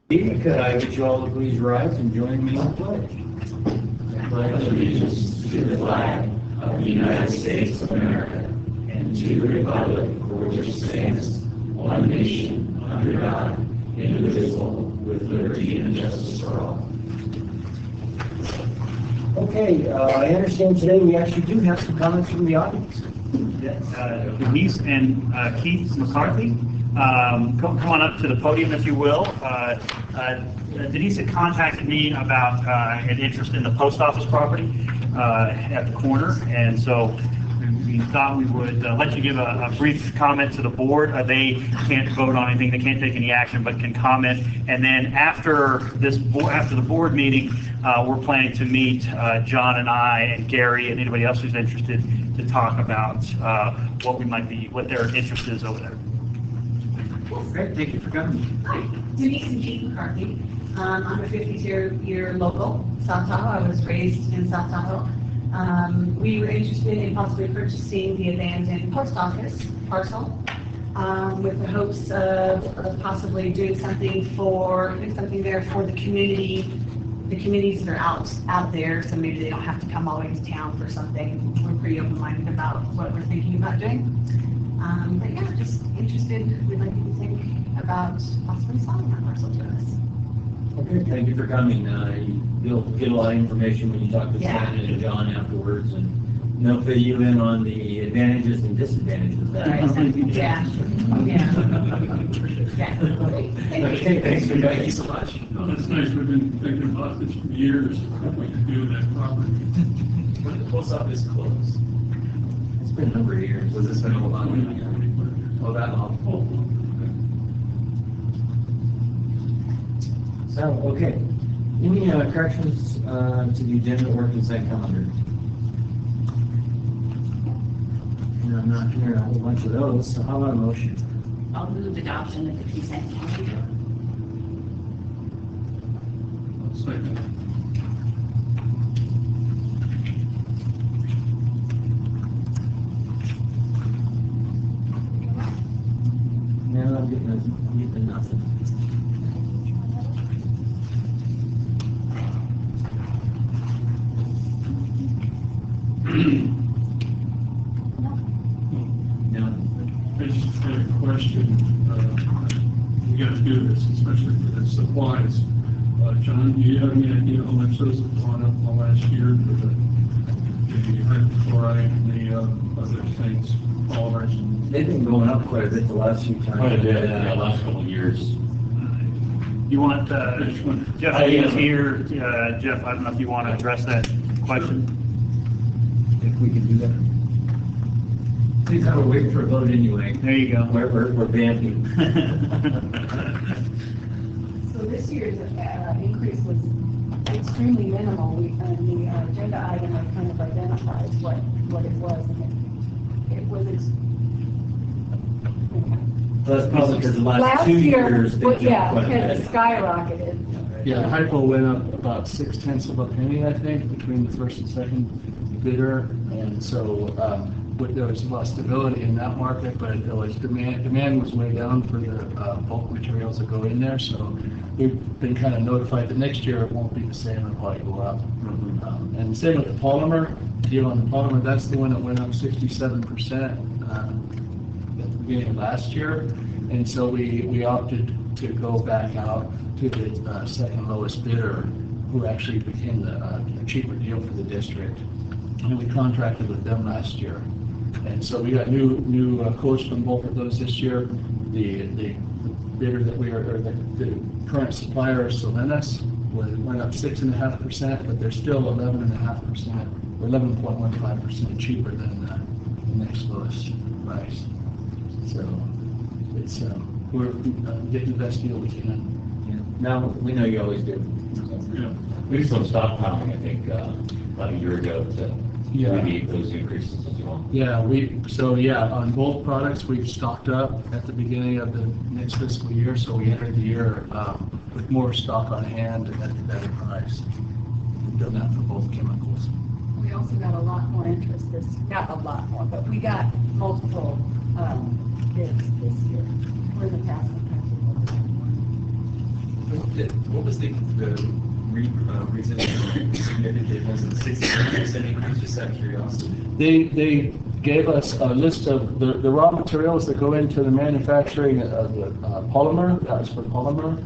Could I get you all to please rise and join me in the pledge? I pledge allegiance to the flag of the United States of America and to the republic for which it stands, one nation, under God, indivisible, with liberty and justice for all. Okay, I understand today we actually do have some comments from the audience. Denise and Keith McCarthy, come on up to the podium if you will. Denise had contacted me about an interest in the post office property at the corner, and so we thought we would let you give a brief comment to the board. They can't vote on anything, they can't take any action, but can comment. And then after the board meeting, we're planning to meet John and I and Gary and anybody else who's interested to talk about what their interest is over there. Well, great, thank you for coming. Hi, Denise and Keith McCarthy. I'm a 52-year local, South Tahoe. I was raised in South Tahoe. We were interested in possibly purchasing the abandoned post office parcel with the hopes of possibly doing something there for the community. The communities that are out there, so maybe they don't have to come all the way to town for something. We're pretty open-minded about what we're thinking about doing. But yeah, just interested. We'd like you to think about possibly selling that parcel to us. Okay, thank you for coming. You'll get a lot of information when you talk to Yeah. Stan and John afterwards, and they'll fill you in on the advantages and disadvantages of that. Yeah. Yeah. Okay, thanks. Thank you so much. Oh, that's nice. We've been thinking about this for years, what we can do with that property. When did the post office close? It's been a number of years. Was this been a long time? Oh, that long? So, okay. Any corrections to the agenda or consent calendar? And I'm not hearing a whole bunch of those, so how about a motion? I'll move adoption of the consent calendar. Second. No, I'm getting nothing. No. I just had a question. We got to do this, especially for the supplies. John, do you have any idea how much those have gone up in the last year for the hypochlorite and the other things, polymers? They've been going up quite a bit the last few times. Quite a bit in the last couple of years. You want Jeff is here. Jeff, I don't know if you want to address that question. If we can do that. Please have a wait for a vote anyway. There you go. We're vamping. So this year's increase was extremely minimal. The agenda item kind of identifies what it was, and it was. That's probably because the last 2 years. they jumped Yeah, quite a because bit. it skyrocketed. Yeah, hypo went up about 0.6 of a penny, I think, between the first and second bidder, and so there was a lot of stability in that market, but there was demand was way down for the bulk materials that go in there. So we've been kind of notified that next year it won't be the same; it'll probably go up. And same with the polymer deal on the polymer. That's the one that went up 67% at the beginning of last year, and so we opted to go back out to the second lowest bidder, who actually became the cheaper deal for the district. And we contracted with them last year. And so we got new quotes from both of those this year. The bidder that the current supplier is Salinas, went up 6.5%, but they're still 11.5% or 11.15% cheaper than the next lowest price. So it's we're getting the best deal we can. Now, we know you always do. Yeah. We did some stockpiling, I think, about a year ago to alleviate those increases as well. Yeah, on both products, we've stocked up at the beginning of the next fiscal year, so we entered the year with more stock on hand and at a better price. We've done that for both chemicals. We also got a lot more interest not a lot more, but we got multiple bids this year. We're in the past. what was the reason significant was it 67% increase, just out of curiosity? They gave us a list of the raw materials that go into the manufacturing of the polymer, that's for polymer,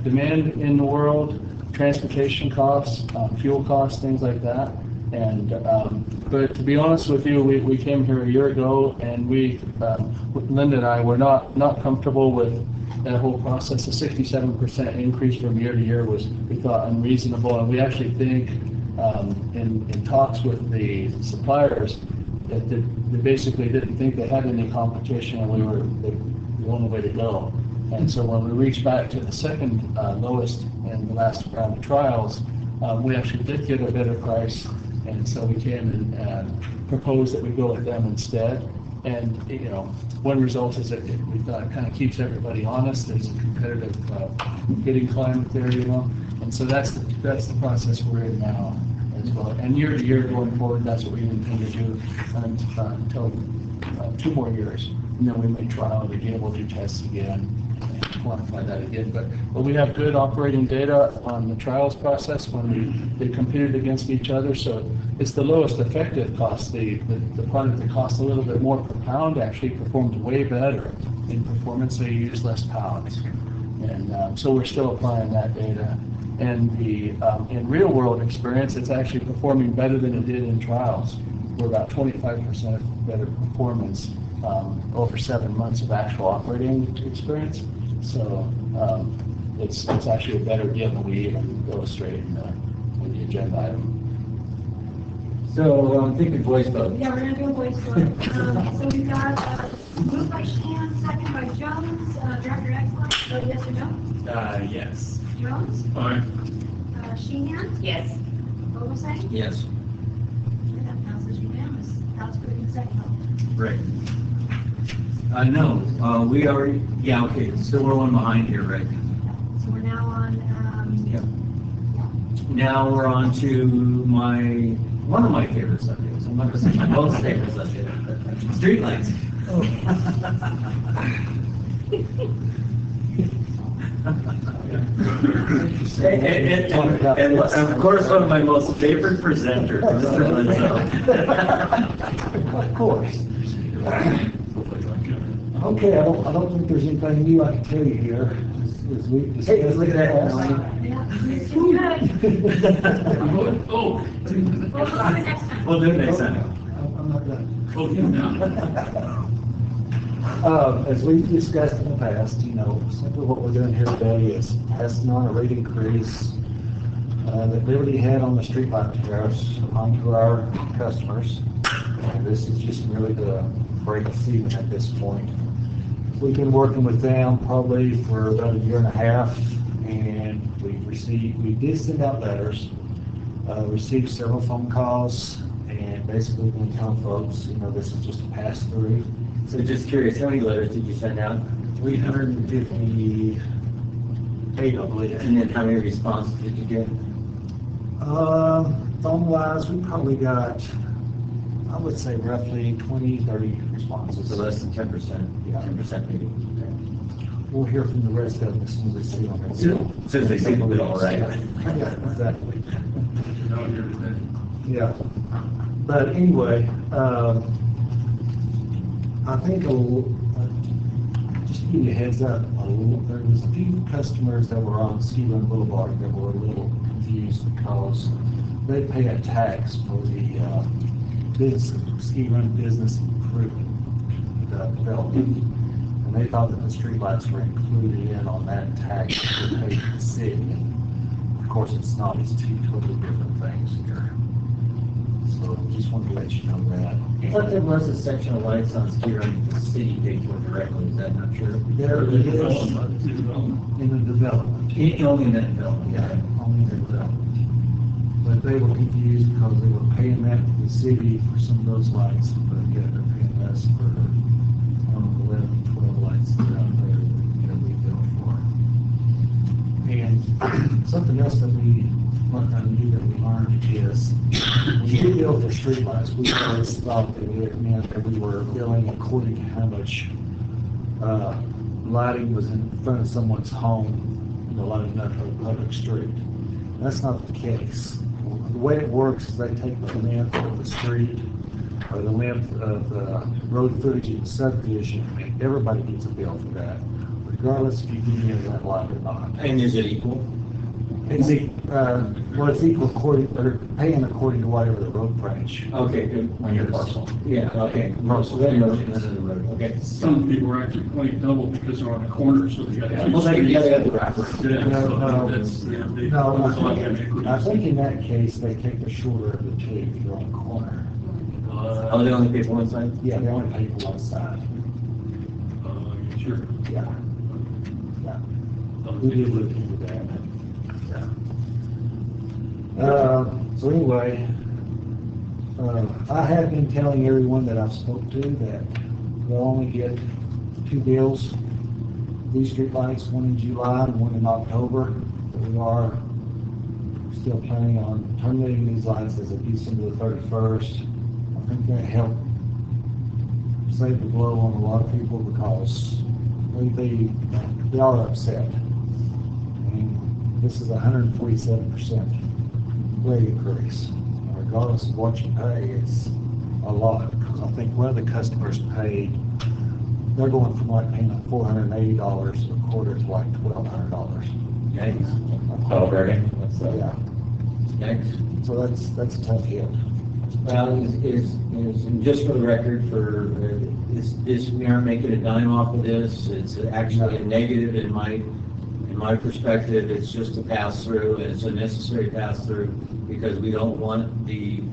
demand in the world, transportation costs, fuel costs, things like that. And but to be honest with you, we came here a year ago, and Linda and I were not comfortable with that whole process. A 67% increase from year to year we thought unreasonable, and we actually think in talks with the suppliers that they basically didn't think they had any competition, and we were the only way to go. And so when we reached back to the second lowest in the last round of trials, we actually did get a better price, and so we came and proposed that we go with them instead. And one result is that we thought it kind of keeps everybody honest. There's a competitive bidding climate there, and so that's the process we're in now as well. And year to year going forward, that's what we intend to do until 2 more years, and then we may trial and be able to test again and quantify that again. But we have good operating data on the trials process when they competed against each other. So it's the lowest effective cost. The product that costs a little bit more per pound actually performed way better in performance. So you use less pounds, and so we're still applying that data. And in real world experience, it's actually performing better than it did in trials. We're about 25% better performance over 7 months of actual operating experience. So it's actually a better deal than we even illustrate in the agenda item. So I'm thinking voice vote. Yeah, we're gonna do a voice vote. So we've got moved by Sheehan, second by Jones. Director Excellent, vote yes or no? Yes. Jones? Aye. Sheehan? Yes. Oversight? Yes. That passes unanimous. That's for the consent vote. Right. No, we already, yeah, okay, still we're one behind here, right? So we're now on, Yep. Now we're on to one of my favorite subjects. I'm not going to say my most favorite subject. Streetlights. And of course, one of my most favorite presenters, Mr. Lindsay. Of course. Okay, I don't think there's anything new I can tell you here. As we discussed. Hey, look at that. Oh. we'll do it next time. We'll do it next time. I'm not done. Oh, yeah. As we've discussed in the past, simply what we're doing here today is passing on a rate increase that Liberty had on the streetlight tariffs onto our customers. And this is just really to break a ceiling at this point. We've been working with them probably for about 1.5 years, and we did send out letters, received several phone calls, and basically been telling folks, this is just a pass through. So just curious, how many letters did you send out? 358, I believe. And then how many responses did you get? Phone-wise, we probably got, I would say roughly 20, 30 responses. So less than 10%. Yeah. 10% maybe. We'll hear from the rest of them as soon as they see them. As soon as they see the bill, right? Yeah, exactly. You're out here today. Yeah. But anyway, I think just to give you a heads up, there was a few customers that were on Ski Run Boulevard that were a little confused because they pay a tax for the Ski Run business improvement development. And they thought that the streetlights were included in on that tax that they paid to the city. And of course, it's not. It's two totally different things here. So just wanted to let you know that. I thought there was a section of lights on Ski Run the city paid for directly, is that not true? There it is in the development. Only in that development, Yeah, only in the development. But they were confused because they were paying that to the city for some of those lights, but yet they're paying us for 11, 12 lights that are out there that we bill for. And something else that we learned is when we bill for streetlights, we always thought that it meant that we were billing according to how much lighting was in front of someone's home, to lighten up a public street. That's not the case. The way it works is they take the length of the street or the length of the road footage in the subdivision, and everybody gets a bill for that, regardless if you get into that lot or not. And is it equal? It's equal according, or paying according to whatever the road frontage. Okay, good. On your parcel. Yeah, okay. Parcel. Okay. Some people are actually paying double because they're on a corner, so they got two Well, they streets. got the wrapper. Yeah, No, so no. that's, yeah, they- No, it's like an I think in that case, they take the shorter of the two if you're on the corner. Oh, they only pay for one side? Yeah, they only pay for one side. Sure. Yeah. Yeah. We did look into that. So anyway, I have been telling everyone that I've spoke to that we'll only get 2 bills, these streetlights, one in July and one in October. We are still planning on terminating these lights as of December the 31st. I think that helped save the blow on a lot of people because they are upset. I mean, this is 147% rate increase. Regardless of what you pay, it's a lot. Because I think one of the customers paid, they're going from like paying $480 a quarter to like $1,200. Yikes. Oh, very. That's, Yeah, Yikes. so that's a tough hit. Well, and just for the record, we aren't making a dime off of this. It's actually a negative in my perspective. It's just a pass through, and it's a necessary pass through because we don't want the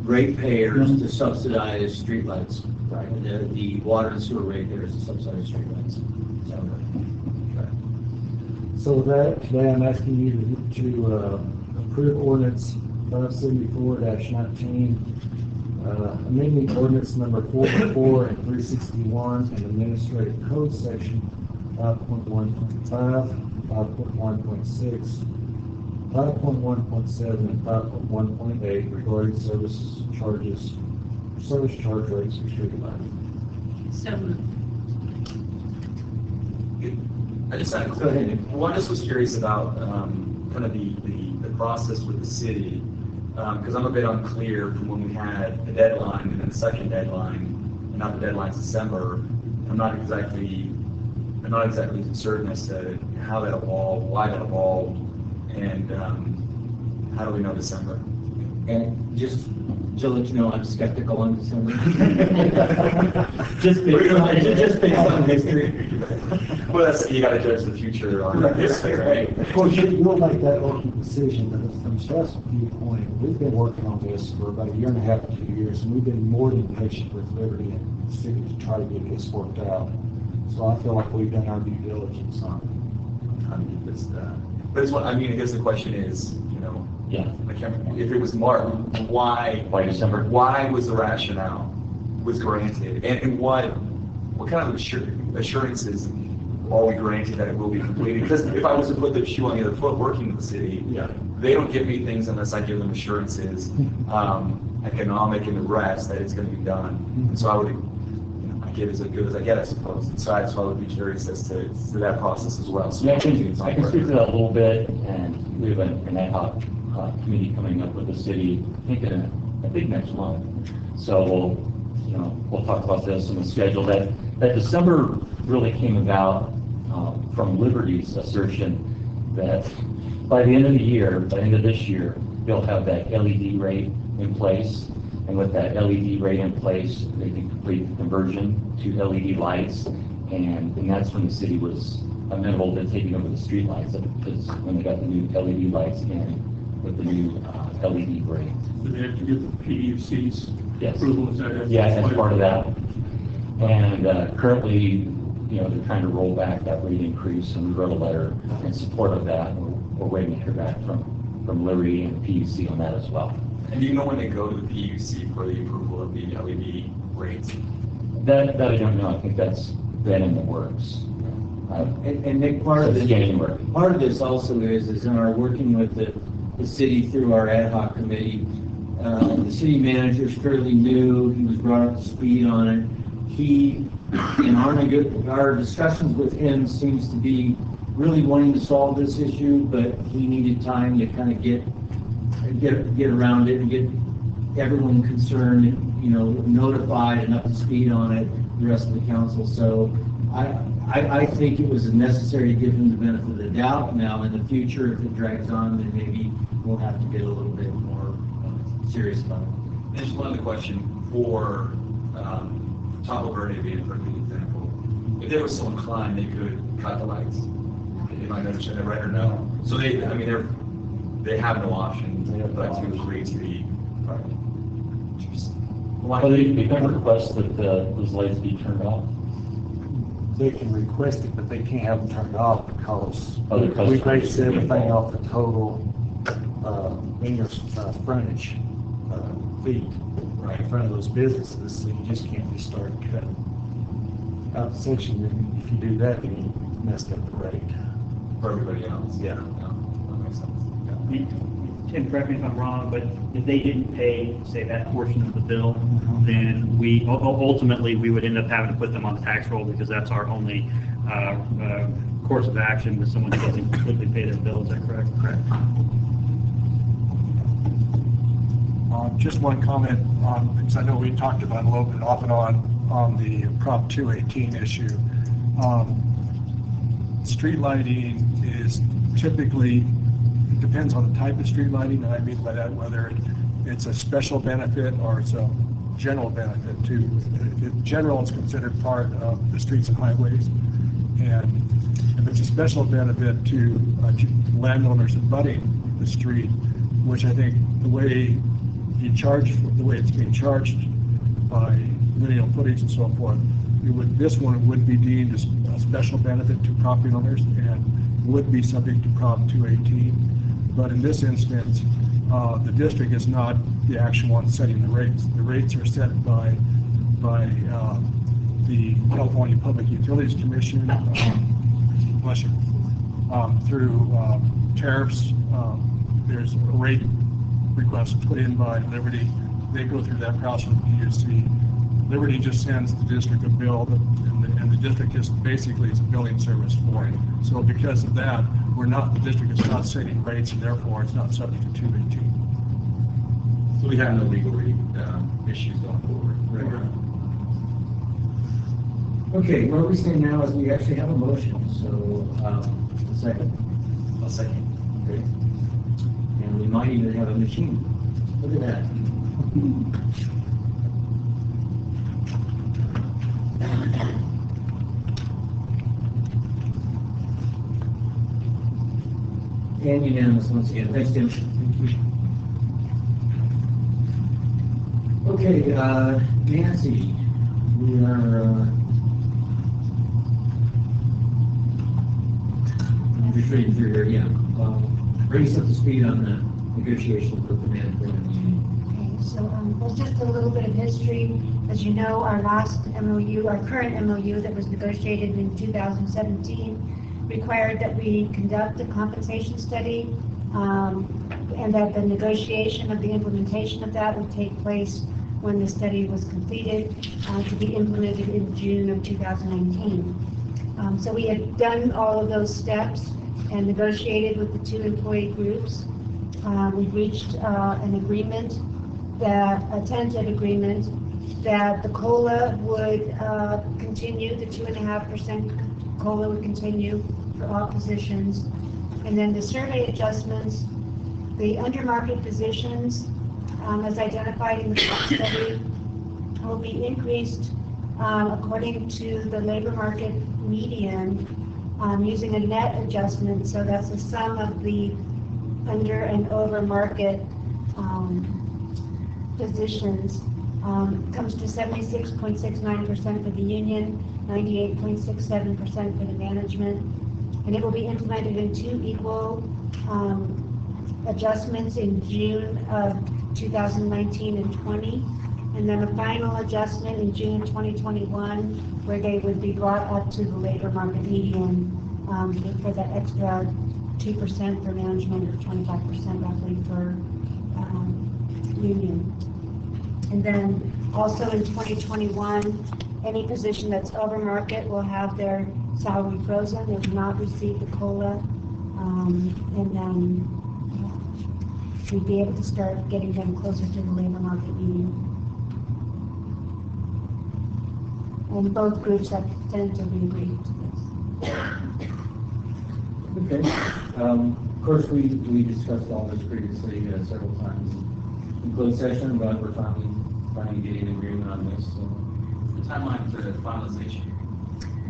ratepayers to subsidize streetlights. Right. The water and sewer ratepayers to subsidize streetlights. So with that, today I'm asking you to approve ordinance 574-19, amending ordinance number 404 and 361 and administrative code section 5.1.5, 5.1.6, 5.1.7, and 5.1.8 regarding service charge rates for streetlighting. So moved. I just had, Go ahead. one, just was curious about kind of the process with the city, because I'm a bit unclear from when we had the deadline and then the second deadline, and now the deadline's December. I'm not exactly concerned as to how that evolved, why that evolved, and how do we know December? And just to let you know, I'm skeptical on December. just based on history. Well, that's, you gotta judge the future on history, right? Of course, you'll make that ultimate decision, but from staff's viewpoint, we've been working on this for about 1.5 to 2 years, and we've been more than patient with Liberty and the city to try to get this worked out. So I feel like we've done our due diligence on trying to get this done. But it's what, I mean, I guess the question is, you know, yeah. I can't remember, if it was March, why December? Why was the rationale was granted, and what kind of assurances are we granted that it will be completed? Because if I was to put the shoe on the other foot working with the city, Yeah. they don't give me things unless I give them assurances, economic and the rest, that it's going to be done. And so I would, I give as good as I get, I suppose. And so I would be curious as to that process as well. So Yeah, I can speak to that a little bit, and we have an ad-hoc committee coming up with the city, I think next month. So we'll talk about this and the schedule. That December really came about from Liberty's assertion that by the end of the year, by the end of this year, they'll have that LED rate in place. And with that LED rate in place, they can complete the conversion to LED lights. And that's when the city was amenable to taking over the street lights, because when they got the new LED lights in with the new LED rate. Do they have to get the PUC's Yes. approval? Is that? Yeah, as part of that. And currently, they're trying to roll back that rate increase, and we wrote a letter in support of that. We're waiting to hear back from Liberty and the PUC on that as well. And do you know when they go to the PUC for the approval of the LED rates? That I don't know. I think that's been in the works. And Nick, part of this also is in our working with the city through our ad hoc committee. The city manager is fairly new. He was brought up to speed on it. He, in our discussions with him, seems to be really wanting to solve this issue, but we needed time to kind of get around it and get everyone concerned, you know, notified and up to speed on it, the rest of the council. So I think it was necessary to give them the benefit of the doubt. Now, in the future, if it drags on, then maybe we'll have to get a little bit more serious about it. And just one other question for Tahoe Verde being a perfect example. If they were so inclined, they could cut the lights. Am I understanding that right or no? So they, I mean, they have no option but to agree to the. Well, they can request that those lights be turned off. They can request it, but they can't have them turned off because Other we customers base can be everything involved. off the total linear frontage feet right in front of those businesses, so you just can't just start cutting out the section. And if you do that, then you messed up the rate. For everybody else. Yeah. That makes sense. Tim, correct me if I'm wrong, but if they didn't pay, say, that portion of the bill, then we, ultimately, we would end up having to put them on the tax roll because that's our only course of action with someone who doesn't completely pay their bill. Is that correct? Correct. Just one comment on, because I know we talked about a little bit off and on the Prop 218 issue. Street lighting is typically, it depends on the type of street lighting, and I mean by that whether it's a special benefit or it's a general benefit too. In general, it's considered part of the streets and highways, and if it's a special benefit to landowners abutting the street, which I think the way you charge, the way it's being charged by lineal footage and so forth, this one would be deemed as a special benefit to property owners and would be subject to Prop 218. But in this instance, the district is not the actual one setting the rates. The rates are set by the California Public Utilities Commission, through tariffs. There's a rate request put in by Liberty. They go through that process with PUC. Liberty just sends the district a bill, and the district is basically is a billing service for it. So because of that, the district is not setting rates, and therefore it's not subject to 218. So we have no legal issues going forward. Right. Okay, where we stand now is we actually have a motion, so, a second. I'll second. Okay. And we might even have a machine. Look at that. And unanimous once again. Thanks, Tim. Thank you. Okay, Nancy, we are, I'm just reading through here, yeah. Bring us up to speed on the negotiations with the management and the union. Okay, so well, just a little bit of history. As you know, our last MOU, our current MOU that was negotiated in 2017 required that we conduct a compensation study, and that the negotiation of the implementation of that would take place when the study was completed, to be implemented in June of 2019. So we had done all of those steps and negotiated with the two employee groups. We've reached an agreement, a tentative agreement, that the COLA would continue, the 2.5% COLA would continue for all positions. And then the survey adjustments, the under-market positions, as identified in the study, will be increased according to the labor market median, using a net adjustment. So that's the sum of the under and over market positions. Comes to 76.69% for the union, 98.67% for the management, and it will be implemented in two equal adjustments in June of 2019 and 20, and then a final adjustment in June 2021, where they would be brought up to the labor market median for that extra 2% for management, or 25% roughly for union. And then also in 2021, any position that's over market will have their salary frozen, they have not received the COLA, and then we'd be able to start getting them closer to the labor market median. And both groups have tentatively agreed to this. Okay. Of course, we discussed all this previously several times in closed session, but we're finally getting an agreement on this. So. The timeline for the finalization.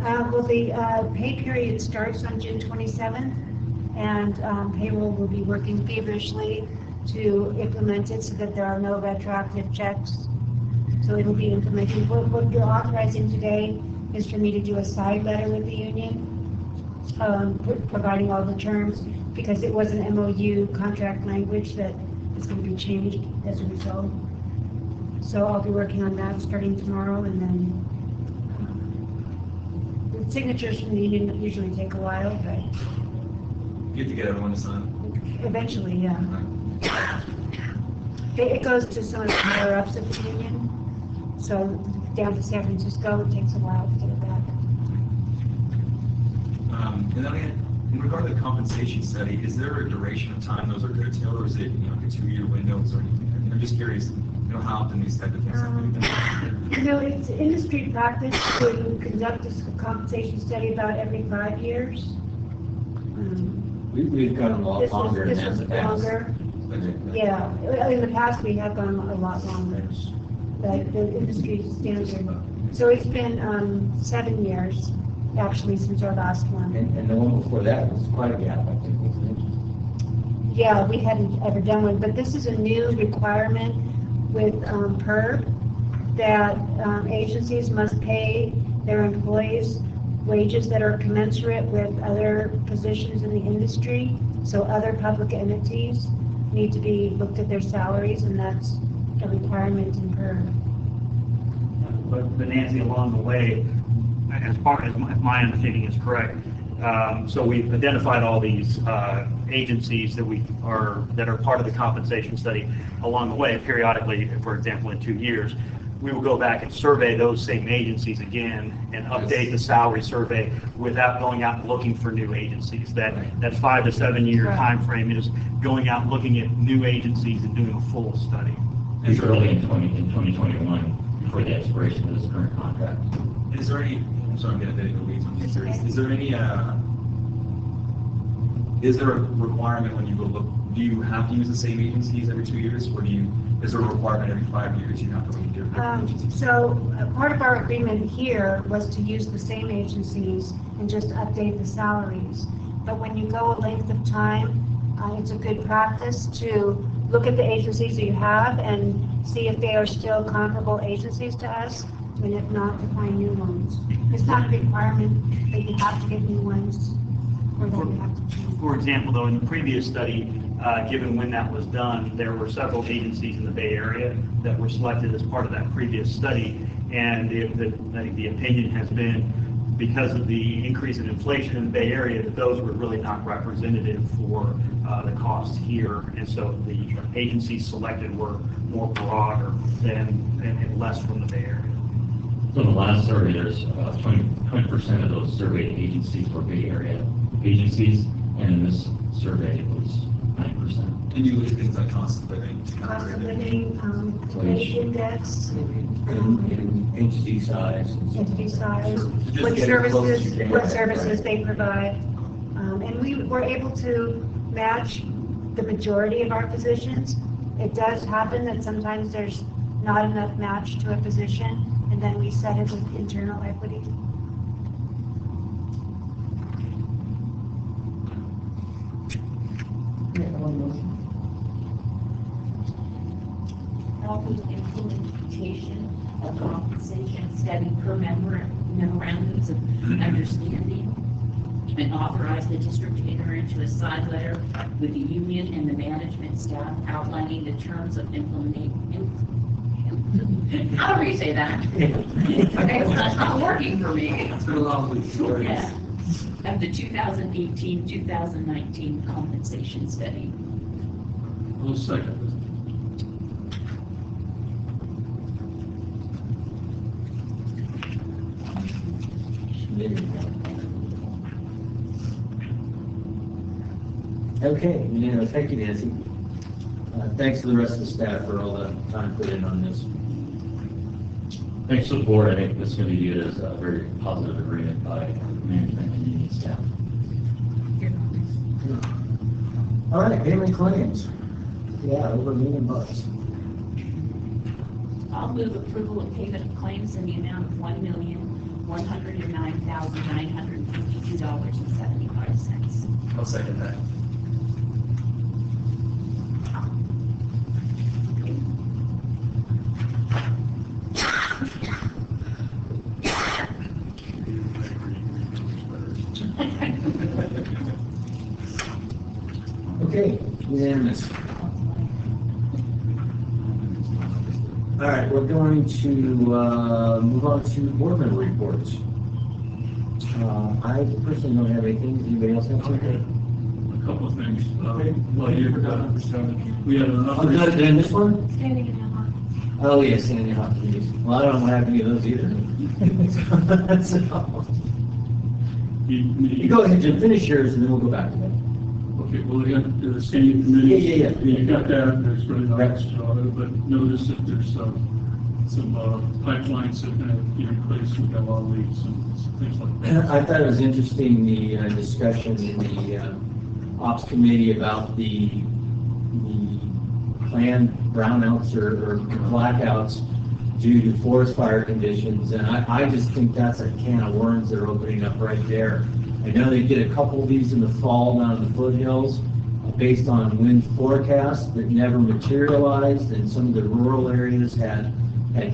Well, the pay period starts on June 27th, and payroll will be working feverishly to implement it so that there are no retroactive checks. So it will be implemented. What you're authorizing today is for me to do a side letter with the union, providing all the terms, because it was an MOU contract language that is going to be changed as a result. So I'll be working on that starting tomorrow, and then the signatures from the union usually take a while, but You have to get everyone to sign. eventually, yeah. It goes to some of the higher ups of the union, so down to San Francisco, it takes a while to get it back. And then in regard to the compensation study, is there a duration of time those are good to, or is it, like a 2-year windows or anything? I'm just curious, how often these type of things happen. It's industry practice to conduct a compensation study about every 5 years. We've gone a lot longer This than was the past. longer. Yeah, in the past, we have gone a lot longer, but the industry standard. So it's been 7 years, actually, since our last one. And the one before that was quite a gap, I think, wasn't it? Yeah, we hadn't ever done one, but this is a new requirement with PURV, that agencies must pay their employees wages that are commensurate with other positions in the industry. So other public entities need to be looked at their salaries, and that's a requirement in PURV. But Nancy, along the way, as far as my understanding is correct, so we've identified all these agencies that are part of the compensation study. Along the way, periodically, for example, in 2 years, we will go back and survey those same agencies again and update the salary survey without going out and looking for new agencies. That 5 to 7 year time frame is going out and looking at new agencies and doing a full study. It's early in 2021, before the expiration of this current contract. Is there any, I'm sorry, I'm getting a bit of the weeds on these series. Is there any, is there a requirement when you go look, do you have to use the same agencies every 2 years, or is there a requirement every 5 years you have to look at different agencies? Part of our agreement here was to use the same agencies and just update the salaries. But when you go a length of time, it's a good practice to look at the agencies that you have and see if they are still comparable agencies to us, and if not, to find new ones. It's not a requirement that you have to get new ones, or that you have to change. For example, though, in the previous study, given when that was done, there were several agencies in the Bay Area that were selected as part of that previous study, and the opinion has been, because of the increase in inflation in the Bay Area, that those were really not representative for the costs here, and so the agencies selected were more broader and less from the Bay Area. So in the last survey, there's 20% of those surveyed agencies were Bay Area agencies, and in this survey, it was 9%. And you look at things like cost of living. Cost of living, wage index, In entity size. entity size, Just what get as close as you services can. they provide. And we were able to match the majority of our positions. It does happen that sometimes there's not enough match to a position, and then we set it with internal equity. The implementation of compensation study per memorandums of understanding, and authorize the district to enter into a side letter with the union and the management staff outlining the terms of implementation. However you say that. Okay, well, that's not working for me. It's been a long week. Yeah. Of the 2018-2019 compensation study. I'll second this. Okay, unanimous. Thank you, Nancy. Thanks to the rest of the staff for all the time put in on this. Thanks to the board. I think this is going to be viewed as a very positive agreement by management and union staff. All right, payment claims. Yeah, over $1 million. I'll move approval of payment of claims in the amount of $1,109,952.75. I'll second that. Okay, unanimous. All right, we're going to move on to board member reports. I personally don't have anything. Does anybody else have something? A couple of things. Well, you forgot, we had Oh, another. did I miss one? Standing in the hall. Oh, yes, Sandy Hopkins. Well, I don't know what happened to those either. So, you go ahead, Jim, finish yours, and then we'll go back to that. Okay, well, we got the standing committee. Yeah. You got that, that's really nice, but notice that there's some pipelines that are going to be replaced, we got a lot of leaks and things like that. I thought it was interesting, the discussion in the Ops Committee about the planned brownouts or blackouts due to forest fire conditions, and I just think that's a can of worms they're opening up right there. I know they did a couple of these in the fall down in the foothills based on wind forecasts that never materialized, and some of the rural areas had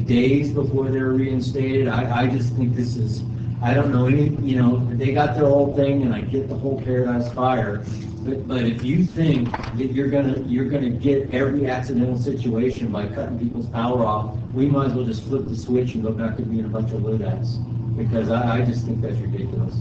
days before they were reinstated. I just think this is, I don't know any, they got their whole thing, and I get the whole Paradise Fire, but if you think that you're gonna get every accidental situation by cutting people's power off, we might as well just flip the switch and go back to being a bunch of Luddites, because I just think that's ridiculous.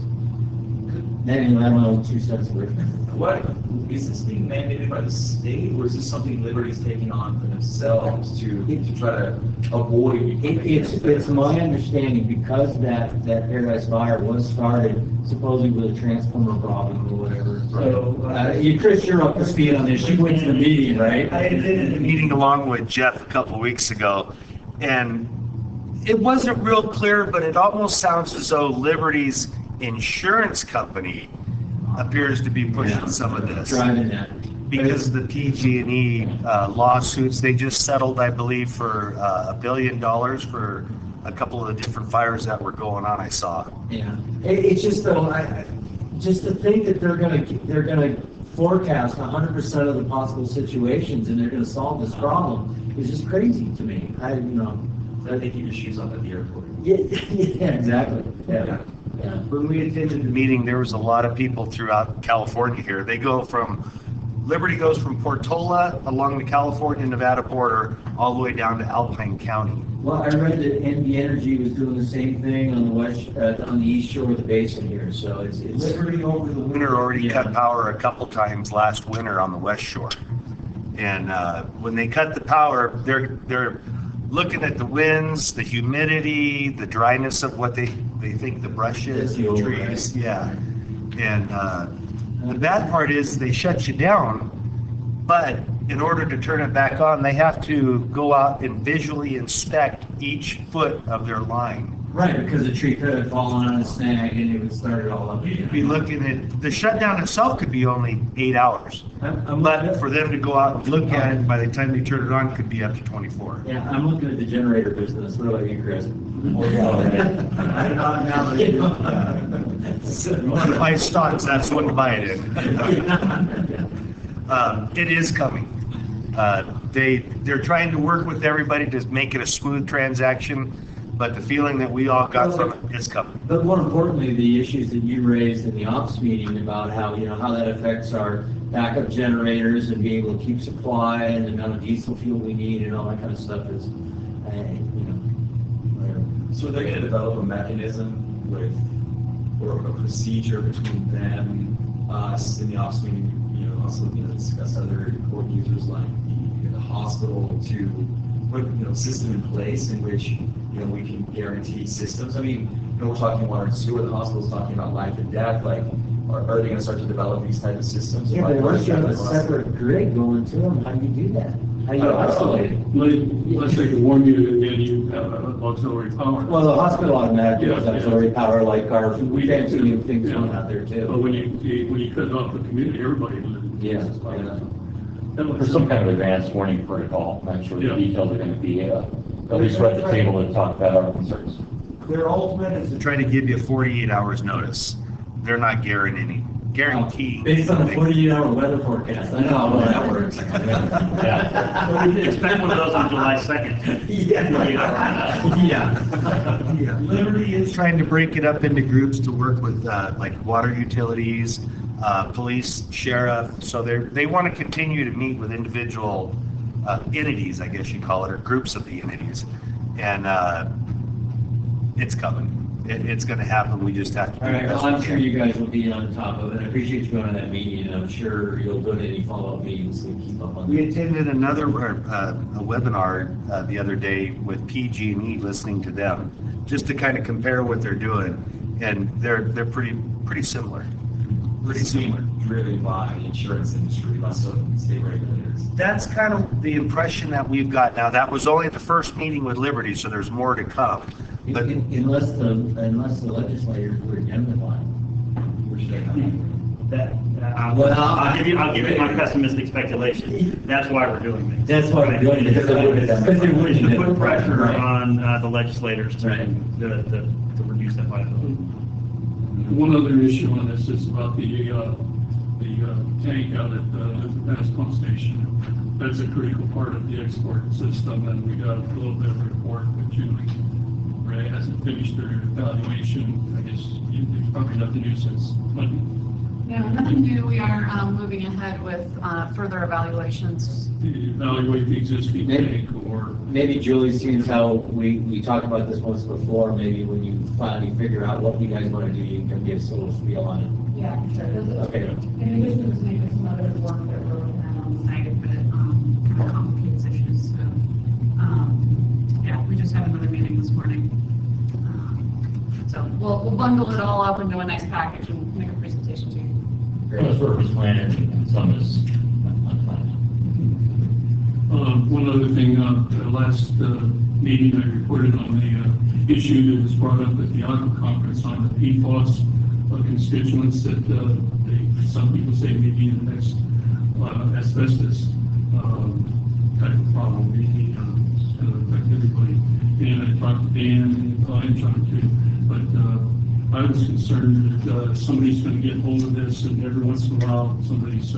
Anyway, I don't know, 2 cents worth. What, is this being mandated by the state, or is this something Liberty's taking on for themselves to try to avoid? It's my understanding, because that Paradise Fire was started supposedly with a transformer problem or whatever. So, Chris, you're up to speed on this. You went to the meeting, right? I attended the meeting along with Jeff a couple of weeks ago, and it wasn't real clear, but it almost sounds as though Liberty's insurance company appears to be pushing some of this. Driving that. Because the PG&E lawsuits, they just settled, I believe, for $1 billion for a couple of the different fires that were going on, I saw. Yeah. It's just though, just to think that they're gonna forecast 100% of the possible situations and they're gonna solve this problem is just crazy to me. I think keep your shoes off at the airport. Yeah, exactly. Yeah. When we attended the meeting, there was a lot of people throughout California here. Liberty goes from Portola along the California-Nevada border all the way down to Alpine County. Well, I read that NV Energy was doing the same thing on the east shore of the basin here, so it's Liberty over the winter already cut power a couple times last winter on the west shore. And when they cut the power, they're looking at the winds, the humidity, the dryness of what they think the brush is, the trees. Yeah. And the bad part is they shut you down, but in order to turn it back on, they have to go out and visually inspect each foot of their line. Right, because the tree could have fallen on a snag and it would start it all up again. You'd be looking at, the shutdown itself could be only 8 hours. But for them to go out and look at it, by the time they turn it on, could be up to 24. Yeah, I'm looking at the generator business. What about you, Chris? Want to buy stocks, that's when to buy it in. It is coming. They're trying to work with everybody to make it a smooth transaction, but the feeling that we all got from it is coming. But more importantly, the issues that you raised in the ops meeting about how that affects our backup generators and being able to keep supply and the amount of diesel fuel we need and all that kind of stuff is, whatever. So they're going to develop a mechanism or a procedure between them, us, in the ops meeting, also discuss other core users like the hospital to put a system in place in which we can guarantee systems. I mean, we're talking water and sewer. The hospital's talking about life and death. Like, are they gonna start to develop these type of systems? Yeah, but unless you have a separate grid going to them, how do you do that? How do you isolate it? Let's say they warn you that you have auxiliary power. Well, the hospital automatically has Yeah, auxiliary power, like our We- fancy things yeah. going out there But too. when you cut off the community, everybody loses. Yeah. For some kind of advanced warning protocol, I'm not sure the Yeah. details are going to be, at least we're at the table to talk about our concerns. Their ultimate is to try to give you 48 hours notice. They're not guaranteeing. Based on the 48-hour weather forecast, I know how well that works. So we did expect one of those on July 2nd. Yeah. Liberty is trying to break it up into groups to work with like water utilities, police, sheriff. So they want to continue to meet with individual entities, I guess you call it, or groups of the entities. And it's coming. It's going to happen. We just have to. All right, well, I'm sure you guys will be on top of it. I appreciate you going to that meeting, and I'm sure you'll go to any follow-up meetings and keep up on We that. attended another a webinar the other day with PG&E, listening to them, just to kind of compare what they're doing, and they're pretty similar. Pretty similar, driven by the insurance industry, less so than state regulators. That's kind of the impression that we've got now. That was only the first meeting with Liberty, so there's more to come. But Unless the legislators were indemnified, which they're not. Well, I'll give you my pessimistic speculation. That's why we're doing this. That's why we're doing it, because they wouldn't. To put pressure on the legislators to Right. to reduce that liability. One other issue on this is about the tank out at the Pass pump station. That's a critical part of the export system, and we got a little bit of a report that Julie Ray hasn't finished their evaluation. I guess there's probably nothing new since Monday. No, nothing new. We are moving ahead with further evaluations. Evaluate the existing tank, or Maybe Julie sees how we talked about this once before. Maybe when you finally figure out what you guys want to do, you can give us a little spiel on it. Yeah, sure. Okay. In addition to maybe some other work that we're looking at on the site, but complicates issues. So, yeah, we just had another meeting this morning. So we'll bundle it all up into a nice package and make a presentation to you. Most work is planned and some is unplanned. one other thing, the last meeting I reported on the issue that was brought up at the ADJOURNMENT conference on the PFOS constituents that some people say may be the next asbestos type of problem. Maybe it's going to affect everybody. And I talked to Dan and John too, but I was concerned that somebody's going to get hold of this, and every once in a while somebody's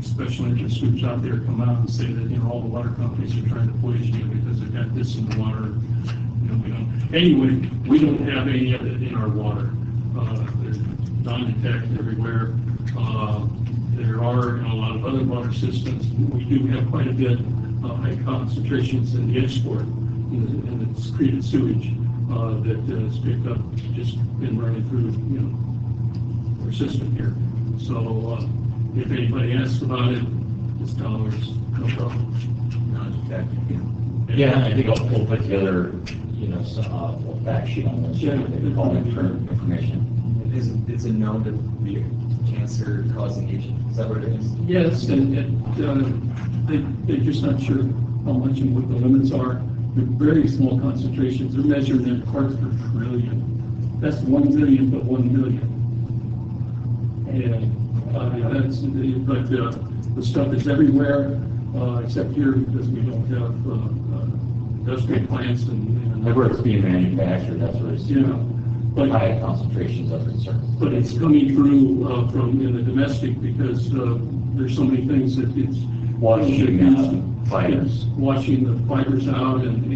special interest groups out there come out and say that all the water companies are trying to poison you because they've got this in the water. We don't. Anyway, we don't have any of it in our water. There's non-detect everywhere. There are in a lot of other water systems. We do have quite a bit high concentrations in the export in the secreted sewage that is picked up, just been running through our system here. So if anybody asks about it, just tell them there's no problem. Yeah, I think we'll put together, some fact sheet on this, we call it current information. It's a known to be a cancer-causing agent. Is that what it is? Yes, and they're just not sure how much and what the limits are. They're very small concentrations. They're measured in parts per trillion. That's 1 million, but 1 million. And but the stuff is everywhere, except here because we don't have industrial plants and Like where it's being manufactured, that's where it's but high concentrations of concern. But it's coming through from the domestic because there's so many things that it's Washing fibers. Washing the fibers out, and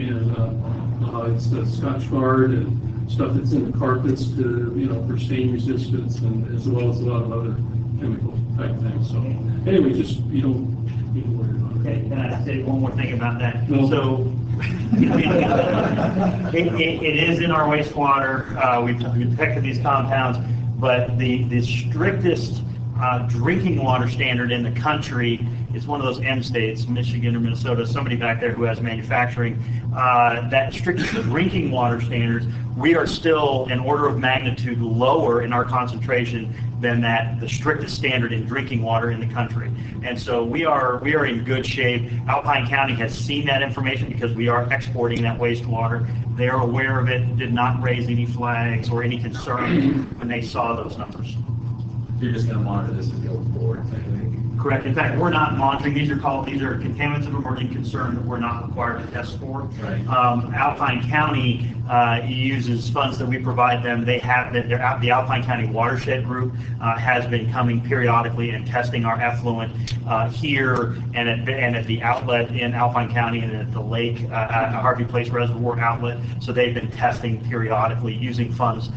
it's the Scotch Guard and stuff that's in the carpets to for stain resistance, and as well as a lot of other chemical type things. So anyway, just you don't need to worry about it. Okay, can I say one more thing about that? No. So it is in our wastewater. We've detected these compounds, but the strictest drinking water standard in the country it's one of those M states, Michigan or Minnesota, somebody back there who has manufacturing, that strictly drinking water standards, we are still an order of magnitude lower in our concentration than the strictest standard in drinking water in the country. And so we are in good shape. Alpine County has seen that information because we are exporting that wastewater. They are aware of it, did not raise any flags or any concern when they saw those numbers. You're just going to monitor this as we go forward, I think. Correct. In fact, we're not monitoring. These are contaminants of emerging concern that we're not required to test for. Right. Alpine County uses funds that we provide them. They have the Alpine County Watershed Group has been coming periodically and testing our effluent here and at the outlet in Alpine County and at the lake Harvey Place Reservoir outlet. So they've been testing periodically using funds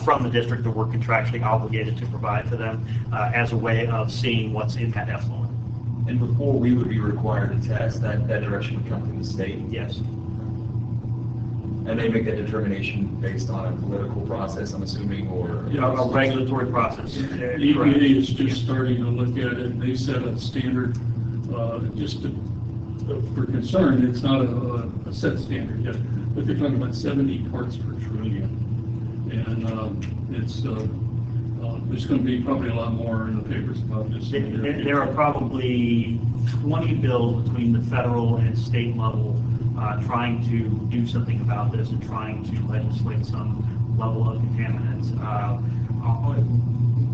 from the district that we're contractually obligated to provide to them as a way of seeing what's in that effluent. And before we would be required to test, that direction would come from the state? Yes. And they make that determination based on a political process, I'm assuming, or? A regulatory process. EPA is just starting to look at it, and they set a standard for concern. It's not a set standard yet, but they're talking about 70 parts per trillion. And there's going to be probably a lot more in the papers about this. There are probably 20 bills between the federal and state level trying to do something about this and trying to legislate some level of contaminants.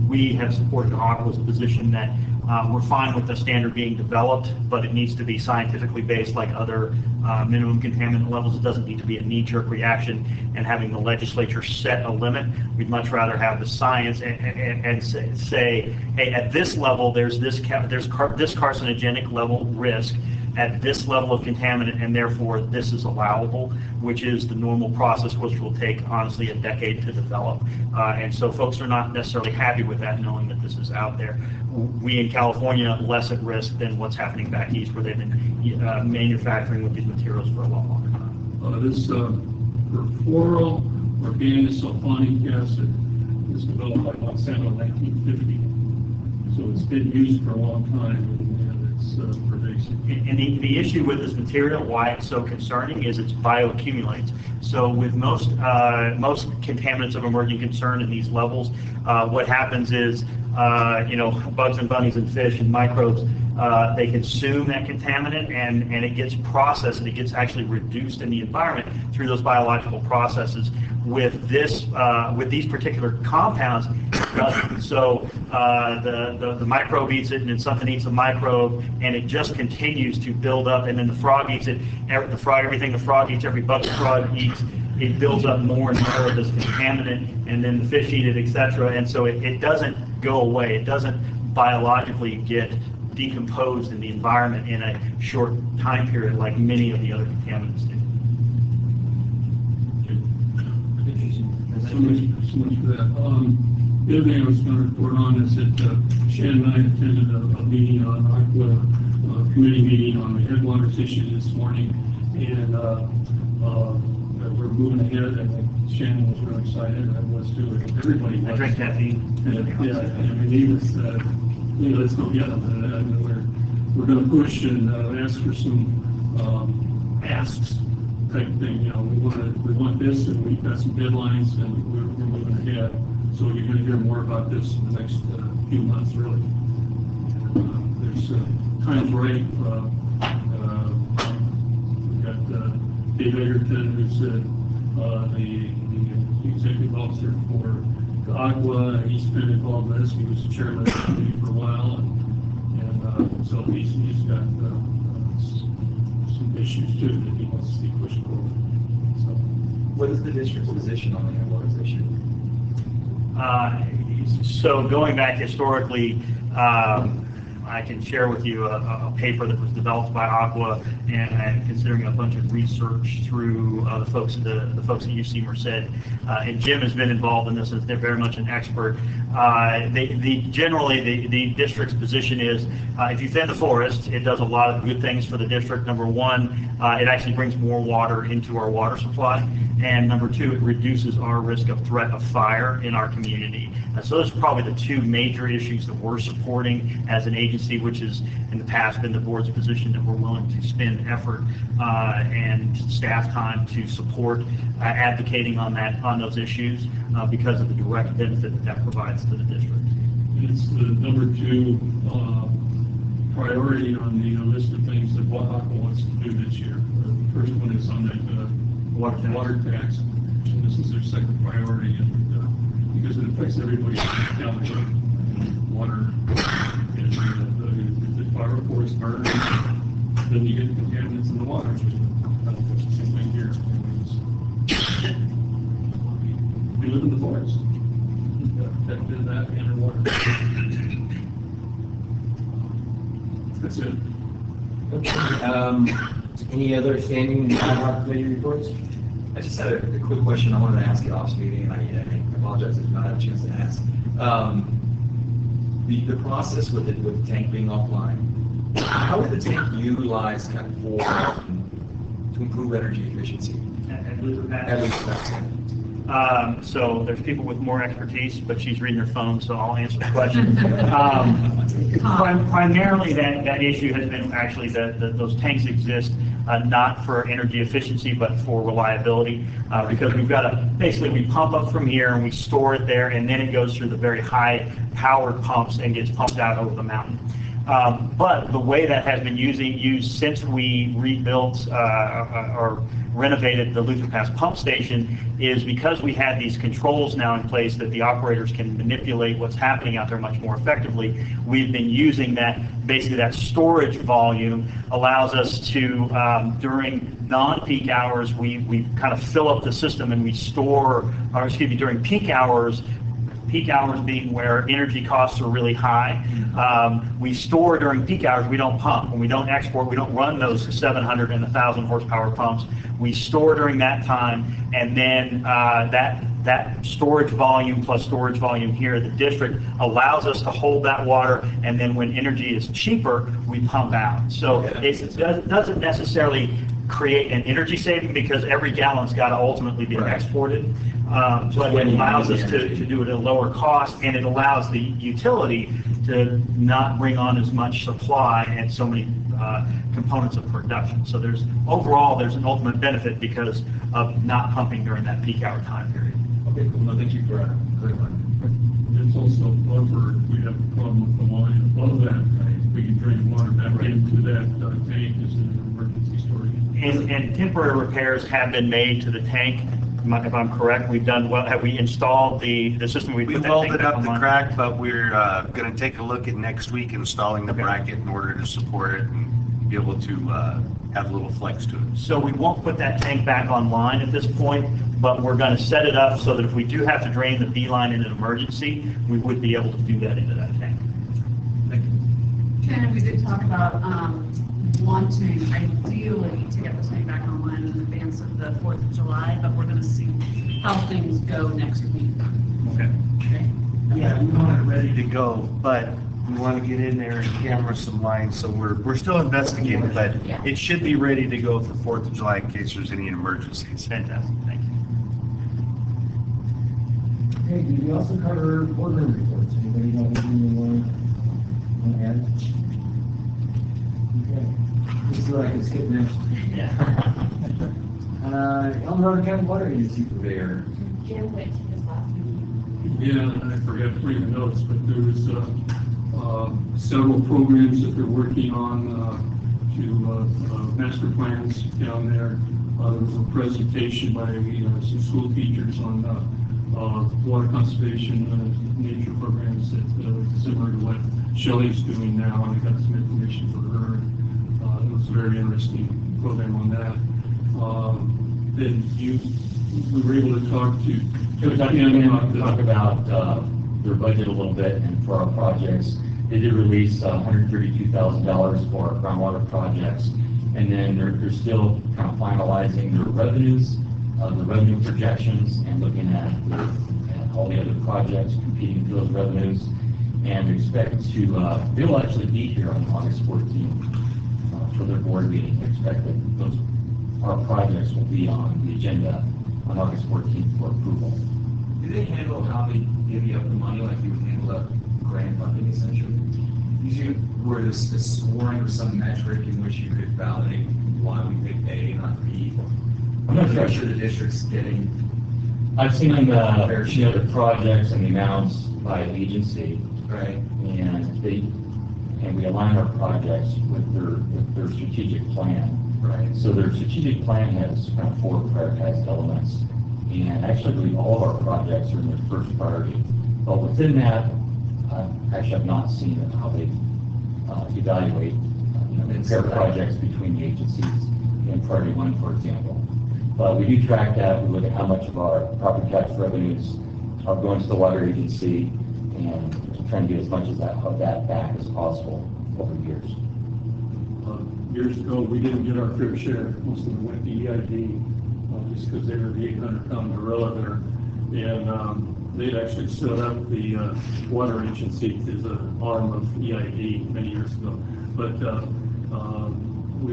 We have supported AQUA's position that we're fine with the standard being developed, but it needs to be scientifically based like other minimum contaminant levels. It doesn't need to be a knee-jerk reaction and having the legislature set a limit. We'd much rather have the science and say, hey, at this level, there's this carcinogenic level risk at this level of contaminant, and therefore this is allowable, which is the normal process, which will take, honestly, a decade to develop. And so folks are not necessarily happy with that, knowing that this is out there. We in California less at risk than what's happening back east, where they've been manufacturing with these materials for a lot longer time. This perfluoro organosulfonic acid was developed by Monsanto in 1950, so it's been used for a long time, and it's pervasive. And the issue with this material, why it's so concerning, is it's bioaccumulates. So with most contaminants of emerging concern in these levels, what happens is, bugs and bunnies and fish and microbes, they consume that contaminant and it gets processed and it gets actually reduced in the environment through those biological processes. With these particular compounds, it doesn't. So the microbe eats it, and then something eats a microbe, and it just continues to build up. And then the frog eats it. Everything the frog eats, every bug the frog eats, it builds up more and more of this contaminant, and then the fish eat it, etc. And so it doesn't go away. It doesn't biologically get decomposed in the environment in a short time period like many of the other contaminants do. So much for that. The other thing I was going to report on is that Shannon and I attended a meeting on AQUA, committee meeting on the headwaters issue this morning, and we're moving ahead, and Shannon was really excited, and I was too. Everybody was. I drank caffeine. Yeah, and he was, let's go get them. And we're going to push and ask for some asks type thing. We want this, and we've got some deadlines, and we're moving ahead. So you're going to hear more about this in the next few months, really. There's times right. We've got Dave Egerton, who's the executive officer for AQUA. He's been involved in this. He was the chairman of the committee for a while, and so he's got some issues too that he wants to see pushed forward. So, what is the district's position on the headwaters issue? So going back historically, I can share with you a paper that was developed by AQUA and considering a bunch of research through the folks at UC Merced. And Jim has been involved in this, and they're very much an expert. Generally, the district's position is if you thin the forest, it does a lot of good things for the district. Number one, it actually brings more water into our water supply. And number two, it reduces our risk of threat of fire in our community. So those are probably the two major issues that we're supporting as an agency agency, which is in the past been the board's position, that we're willing to spend effort and staff time to support advocating on those issues because of the direct benefit that provides to the district. It's the number 2 priority on the list of things that AD-HOC wants to do this year. The first one is on that water tax, and this is their second priority, and because it affects everybody down the road. Water, and if the fire forest burns, then you get contaminants in the water. That's the same thing here. We live in the forest. That and the water. That's it. Any other standing AD-HOC committee reports? I just had a quick question I wanted to ask at OPS meeting, and I apologize if you not had a chance to ask. The process with the tank being offline, how would the tank utilize kind of to improve energy efficiency? At Luther Pass? At Luther Pass. So there's people with more expertise, but she's reading her phone, so I'll answer the question. Primarily, that issue has been actually those tanks exist not for energy efficiency, but for reliability, because we've got basically we pump up from here and we store it there, and then it goes through the very high powered pumps and gets pumped out over the mountain. But the way that has been used since we rebuilt or renovated the Luther Pass pump station is because we had these controls now in place that the operators can manipulate what's happening out there much more effectively. We've been using that, basically that storage volume allows us to, during non-peak hours, we kind of fill up the system and we store, or excuse me, during peak hours being where energy costs are really high. We store during peak hours, we don't pump. When we don't export, we don't run those 700 and 1,000 horsepower pumps. We store during that time, and then that storage volume plus storage volume here at the district allows us to hold that water, and then when energy is cheaper, we pump out. So it doesn't necessarily create an energy saving because every gallon's got to ultimately be exported. But it allows us to do it at a lower cost, and it allows the utility to not bring on as much supply and so many components of production. So overall there's an ultimate benefit because of not pumping during that peak hour time period. Okay, cool. No, thank you for clarifying. It's also buffer. We have a problem with the line above that. We can drain water back into that tank as an emergency storage. And temporary repairs have been made to the tank. If I'm correct, we've done well. Have we installed the system? We welded up the crack, but we're going to take a look at next week installing the bracket in order to support it and be able to have a little flex to it. So we won't put that tank back online at this point, but we're going to set it up so that if we do have to drain the B line in an emergency, we would be able to do that into that tank. Thank you. Shannon, we did talk about wanting ideally to get the tank back online in advance of the 4th of July, but we're going to see how things go next week. Okay. Yeah, we want it ready to go, but we want to get in there and camera some lines, so we're still investigating, but it should be ready to go for 4th of July in case there's any emergencies. Fantastic. Thank you. Okay, did we also cover boardroom reports? Anybody have anything they want to add? Okay. This is like it's getting next. Yeah. Elmhurst County Water Agency Purveyor. Jim went to this last meeting. Yeah, I forgot to read the notes, but there was several programs that they're working on to master plans down there. There was a presentation by some school teachers on water conservation nature programs that similar to what Shelley's doing now. I got some information for her. It was a very interesting program on that. Then we were able to talk to. Talk about their budget a little bit and for our projects. They did release $132,000 for our groundwater projects, and then they're still kind of finalizing their revenues, the revenue projections, and looking at all the other projects competing for those revenues. And expect to they will actually be here on August 14th for their board meeting. Expect that our projects will be on the agenda on August 14th for approval. Do they handle how they divvy up the money like you would handle a grant funding essentially? Usually were this scoring or some metric in which you could validate why we picked A, not B? I'm not sure the district's getting. I've seen the projects and the amounts by agency, Right. and we align our projects with their strategic plan. Right. So their strategic plan has kind of 4 prioritized elements, and actually, I believe all of our projects are in their first priority. But within that, actually, I've not seen how they evaluate, compare projects between the agencies in priority 1, for example. But we do track that. We look at how much of our property tax revenues are going to the water agency, and trying to get as much of that back as possible over years. Years ago, we didn't get our fair share. Most of them went to EID, just because they were the 800-pound gorilla there. And they'd actually set up the water agency as an arm of EID many years ago. But we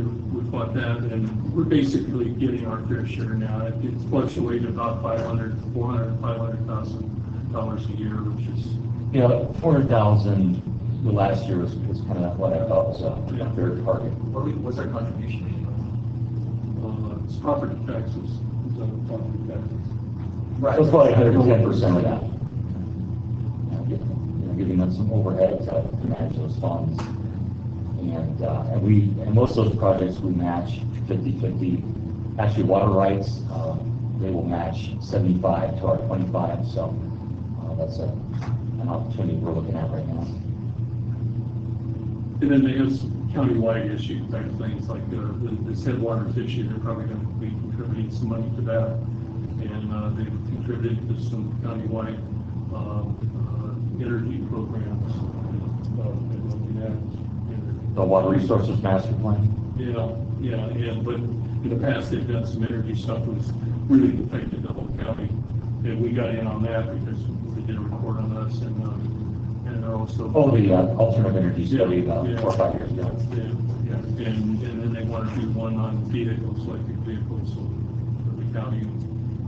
fought that, and we're basically getting our fair share now. It's fluctuated about $400,000 to $500,000 a year, which is... Yeah, 400,000 last year was kind of what I thought was a fair target. What's our contribution? It's property taxes. It's property taxes. Right. So it's probably 110% of that. Giving them some overhead to manage those funds. And most of those projects we match 50-50. Actually, water rights, they will match 75 to our 25. So that's an opportunity we're looking at right now. And then they have some county-wide issue type things like this headwaters issue. They're probably going to be contributing some money to that, and they've contributed to some county-wide energy programs. The Water Resources Master Plan? Yeah, but in the past they've done some energy stuff that was really affected the whole county, and we got in on that because they did a report on us, and they're also... Oh, the alternative energy study about 4 or 5 years ago. Yeah, and then they want to do one on vehicles, electric vehicles, so the county,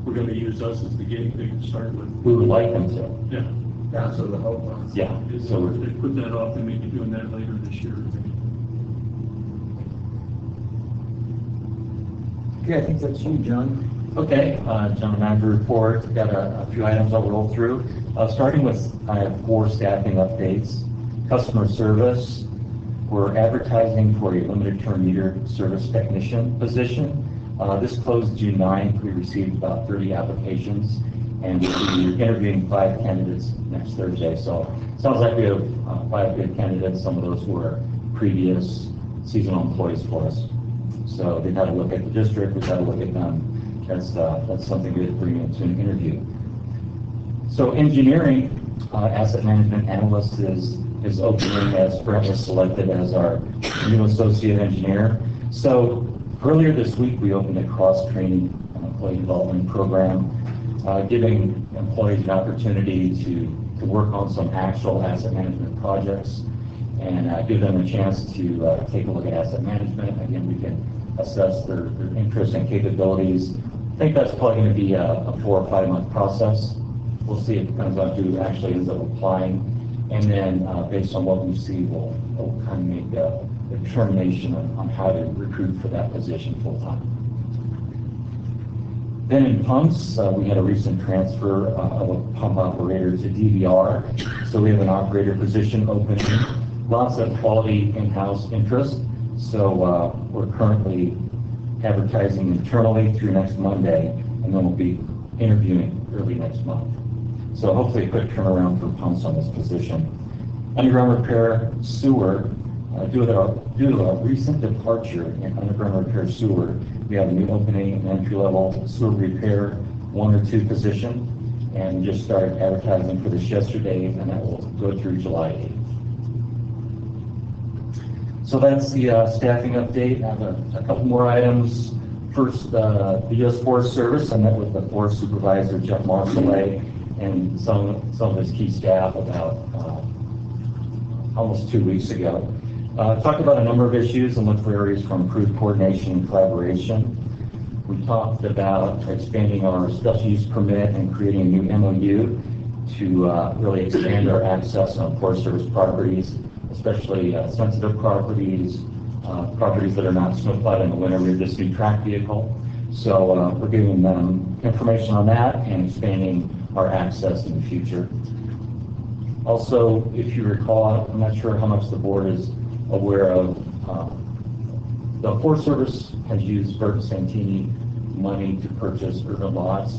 we're going to use us as the guinea pig to start with. We would like them to. Yeah. That's what the hope was. Yeah. So they put that off, and maybe doing that later this year. Okay, I think that's you, John. Okay, General Manager report. We've got a few items I'll roll through. Starting with, I have 4 staffing updates. Customer service. We're advertising for a limited term meter service technician position. This closed June 9th. We received about 30 applications, and we'll be interviewing 5 candidates next Thursday. So it sounds like we have 5 good candidates. Some of those were previous seasonal employees for us. So they've had a look at the district. We've had a look at them. That's something we would bring into an interview. So engineering, asset management analyst is opening, as Brent was selected as our new associate engineer. So earlier this week, we opened a cross-training employee development program, giving employees an opportunity to work on some actual asset management projects and give them a chance to take a look at asset management. Again, we can assess their interests and capabilities. I think that's probably going to be a 4 or 5 month process. We'll see. It depends on who actually ends up applying. And then based on what we see, we'll kind of make a determination on how to recruit for that position full time. Then in pumps, we had a recent transfer of a pump operator to DVR. So we have an operator position open. Lots of quality in-house interest. So we're currently advertising internally through next Monday, and then we'll be interviewing early next month. So hopefully a quick turnaround for pumps on this position. Underground repair sewer, due to our recent departure in underground repair sewer, we have a new opening, an entry-level sewer repair 1 or 2 position, and we just started advertising for this yesterday, and that will go through July 8th. So that's the staffing update. I have a couple more items. First, the U.S. Forest Service. I met with the Forest Supervisor, Jeff Marcellet, and some of his key staff about almost 2 weeks ago. Talked about a number of issues and looked for areas for improved coordination and collaboration. We talked about expanding our special use permit and creating a new MOU to really expand our access on Forest Service properties, especially sensitive properties, properties that are not snowplowed in the winter with this new track vehicle. So we're giving them information on that and expanding our access in the future. Also, if you recall, I'm not sure how much the board is aware of, the Forest Service has used Burton Santini money to purchase urban lots,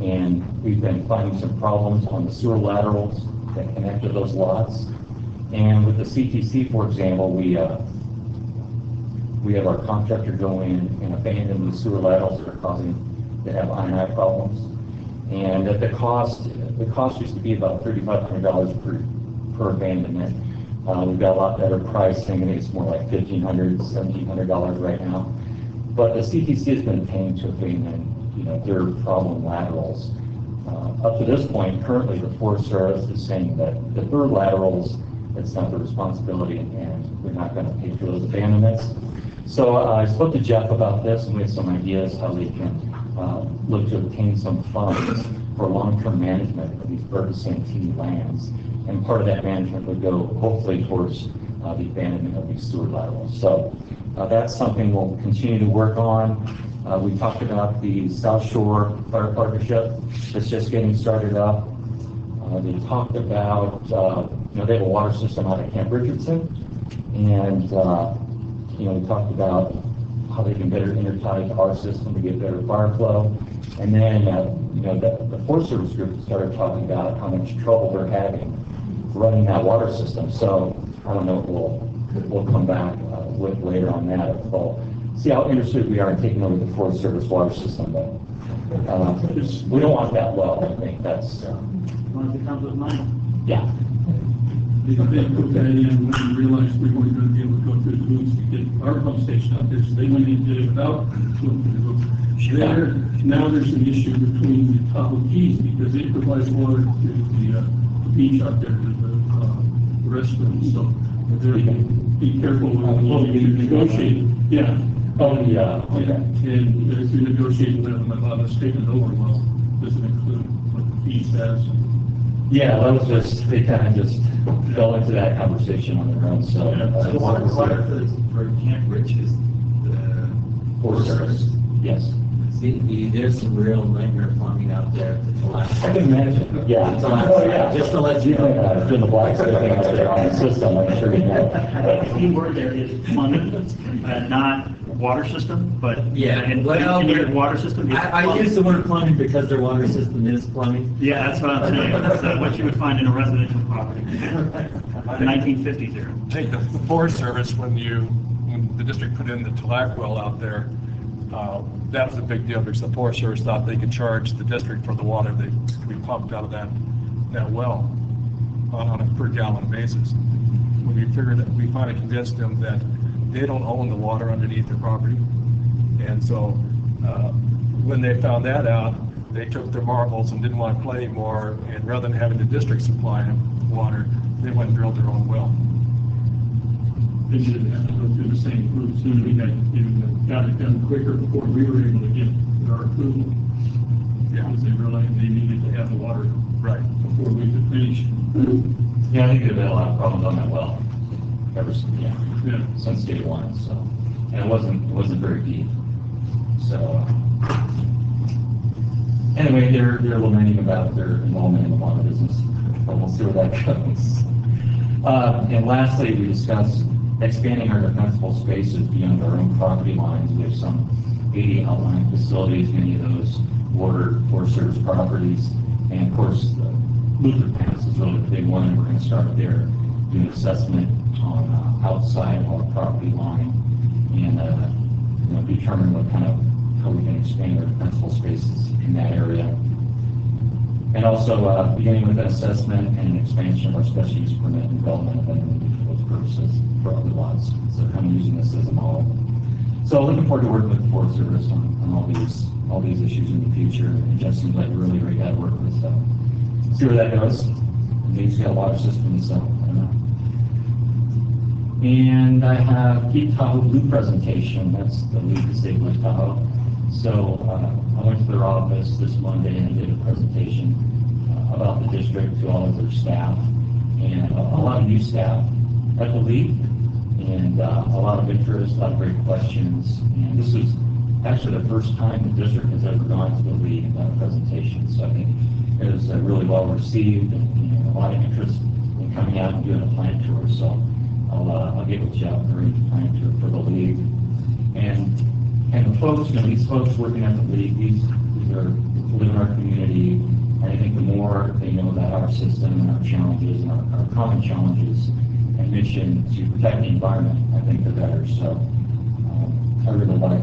and we've been finding some problems on the sewer laterals that connect to those lots. And with the CTC, for example, we have our contractor go in and abandon the sewer laterals that are causing to have I&I problems. And at the cost used to be about $3,500 per abandonment. We've got a lot better pricing. I think it's more like $1,500, $1,700 right now. But the CTC has been paying to abandon, their problem laterals. Up to this point, currently the Forest Service is saying that the third laterals, it's not their responsibility, and we're not going to pay for those abandonments. So I spoke to Jeff about this, and we have some ideas how they can look to obtain some funds for long-term management of these Burton Santini lands. And part of that management would go hopefully towards the abandonment of these sewer laterals. So that's something we'll continue to work on. We talked about the South Shore Fire Partnership that's just getting started up. They talked about, they have a water system out at Camp Richardson, and we talked about how they can better intertie to our system to get better fire flow. And then, the Forest Service group started talking about how much trouble they're having running that water system. So I don't know, we'll come back with later on that. We'll see how interested we are in taking over the Forest Service water system. But we don't want that low. I think that's. Want to come with money? Yeah. They put that in when we realized we weren't going to be able to go through the hoops to get our pump station out there, so they went and did it without going through the hoops. Now there's an issue between the Tahoe Keys because they provide water to the beach out there, to the restaurants, so be careful when you negotiate. Yeah. Oh, yeah. Okay. And if you negotiate with them about a statement over, well, doesn't include what the fees has. Yeah, that was just, they kind of just fell into that conversation on their own, so. So the water for Camp Rich is the Forest Service, yes. See, there's some real nightmare plumbing out there. I can imagine, yeah. Just to let you know. Doing the black thing out there on the system, I'm sure you know. The key word there is plumbing, not water system, but engineered water system. I use the word plumbing because their water system is plumbing. Yeah, that's what I'm saying. That's what you would find in a residential property. The 1950s era. I think the Forest Service, when the district put in the Tlac well out there, that was a big deal because the Forest Service thought they could charge the district for the water that could be pumped out of that well on a per gallon basis. When we figured that, we finally convinced them that they don't own the water underneath their property. And so when they found that out, they took their marbles and didn't want to play anymore. And rather than having the district supply them water, they went and drilled their own well. They didn't have to go through the same route, soon we got it done quicker before we were able to get our approval. Because they realized they needed to have the water before we could finish. Yeah, I think there've been a lot of problems on that well since day one. So, and it wasn't very deep. So anyway, they're lamenting about their involvement in the water business, but we'll see where that goes. And lastly, we discussed expanding our defensible spaces beyond our own property lines. We have some 80 outlying facilities, many of those border Forest Service properties, and of course, Luther Pass is really the big one, and we're going to start there, doing assessment on outside our property line, and determine how we can expand our defensible spaces in that area. And also beginning with an assessment and an expansion of our special use permit and development of those purposes for other lots. So kind of using this as a model. So looking forward to working with the Forest Service on all these issues in the future. And Jeff seems like a really great guy to work with. So see where that goes. He's got a water system, so I don't know. And I have Keep Tahoe Blue presentation. That's the lead to Save Lake Tahoe. So I went to their office this Monday and did a presentation about the district to all of their staff, and a lot of new staff. at the league, and a lot of interest, a lot of great questions. And this is actually the first time the district has ever gone to the league presentation. So I think it was really well received, and a lot of interest in coming out and doing a plant tour. So I'll get with you out and arrange a plant tour for the league. And the folks, these folks working at the league, these are live in our community. And I think the more they know about our system and our challenges and our common challenges and mission to protect the environment, I think the better. So I really like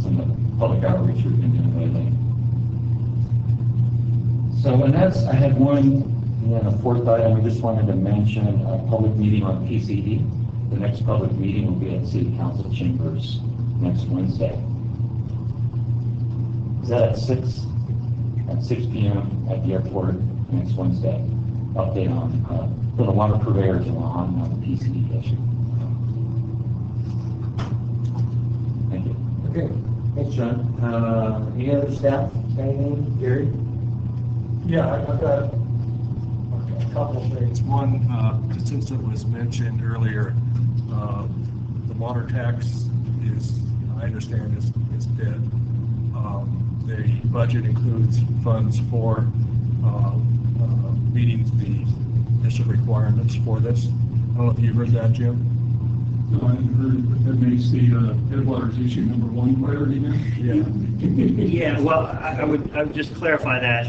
some of the public outreach we've been doing lately. So, and I had a fourth item I just wanted to mention, a public meeting on PCD. The next public meeting will be at City Council Chambers next Wednesday. Is that at 6 p.m. at the airport next Wednesday? Update on, for the water purveyors on the PCD issue. Thank you. Okay, thanks, John. Any other staff? Anything, Gary? Yeah, I've got a couple of things. One, since it was mentioned earlier, the water tax is, I understand, is dead. The budget includes funds for meeting the initial requirements for this. I don't know if you heard that, Jim? No, I haven't heard, but that makes the headwaters issue number one priority now. Yeah. Yeah, well, I would just clarify that.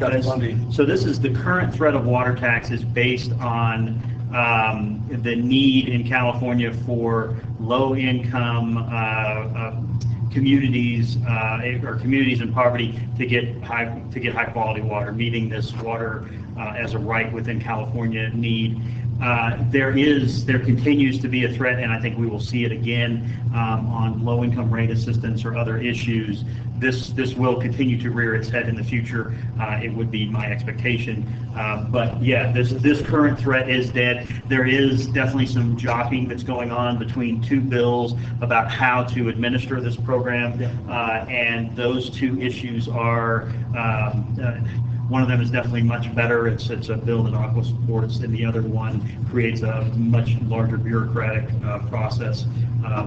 So this is the current threat of water tax is based on the need in California for low-income communities or communities in poverty to get high quality water, meeting this water as a right within California need. There continues to be a threat, and I think we will see it again on low-income rate assistance or other issues. This will continue to rear its head in the future. It would be my expectation. But yeah, this current threat is dead. There is definitely some jockeying that's going on between two bills about how to administer this program, and those two issues are. One of them is definitely much better. It's a bill that Aqua supports, and the other one creates a much larger bureaucratic process,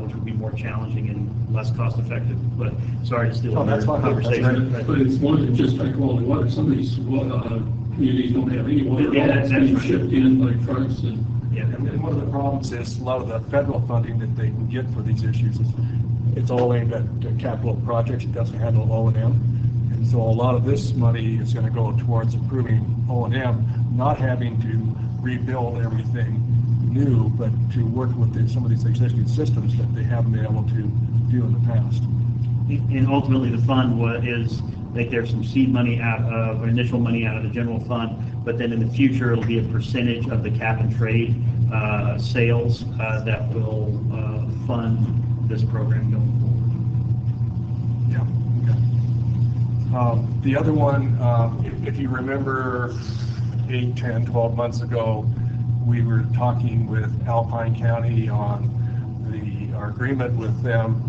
which would be more challenging and less cost effective. But sorry to steal another conversation. But it's more than just high quality water. Some of these communities don't have any water. Yeah, that's being shipped in like trucks and. Yeah. And one of the problems is a lot of the federal funding that they can get for these issues is it's all aimed at capital projects. It doesn't handle O&M. And so a lot of this money is going to go towards improving O&M, not having to rebuild everything new, but to work with some of these existing systems that they haven't been able to do in the past. And ultimately, the fund is like there's some seed money out of, or initial money out of the general fund, but then in the future, it'll be a percentage of the cap and trade sales that will fund this program going forward. The other one, if you remember 8, 10, 12 months ago, we were talking with Alpine County on our agreement with them.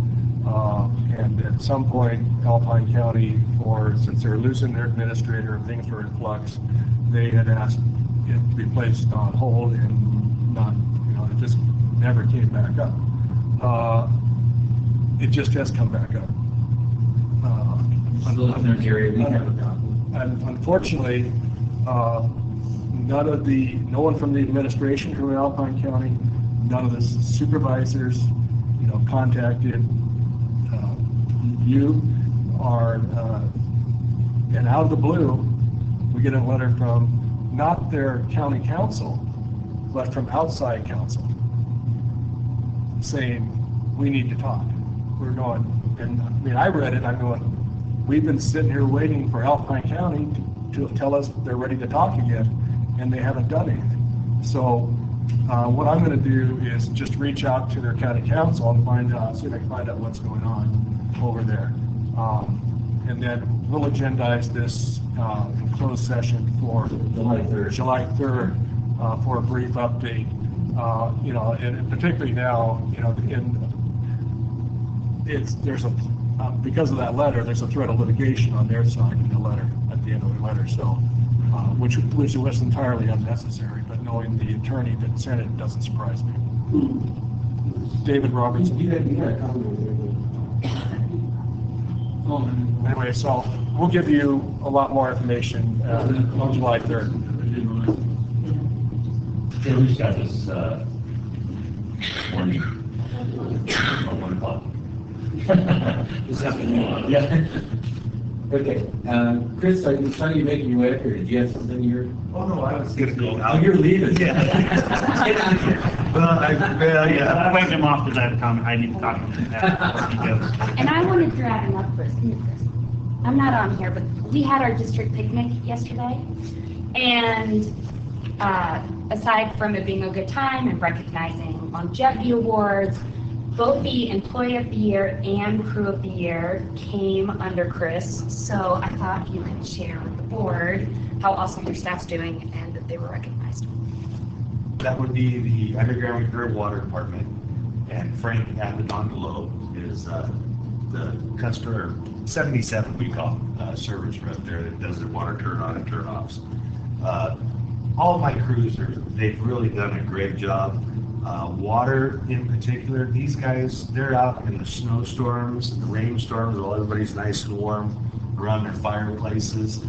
And at some point, Alpine County, since they're losing their administrator and things were in flux, they had asked it to be placed on hold and not, it just never came back up. It just has come back up. And unfortunately, no one from the administration from Alpine County, none of the supervisors, contacted you, and out of the blue, we get a letter from not their county council, but from outside council, saying we need to talk. We're going, and I read it. I'm going, we've been sitting here waiting for Alpine County to tell us they're ready to talk again, and they haven't done anything. So what I'm going to do is just reach out to their county council and see if I can find out what's going on over there. And then we'll agendize this in closed session for July 3rd for a brief update. And particularly now, because of that letter, there's a threat of litigation on their side in the letter, at the end of the letter, so, which was entirely unnecessary, but knowing the attorney that sent it doesn't surprise me. David Robertson. Anyway, so we'll give you a lot more information on July 3rd. Yeah, we just got this, morning. At 1 o'clock. This afternoon. Yeah. Okay, Chris, I saw you making your way up here. Did you have something you're? Oh, no, I was gonna go Oh, out. you're leaving. Yeah. I waved him off because I had a comment. I need to talk to him before he goes. And I wanted to drag him up first. I'm not on here, but we had our district picnic yesterday. And aside from it being a good time and recognizing longevity awards, both the Employee of the Year and Crew of the Year came under Chris. So I thought you could share with the board how awesome your staff's doing and that they were recognized. That would be the Underground Reserve Water Department, and Frank Abinangelo is the customer 77 we call service rep there that does the water turn on and turn offs. All of my crews they've really done a great job. Water in particular, these guys, they're out in the snowstorms, the rainstorms, while everybody's nice and warm around their fireplaces.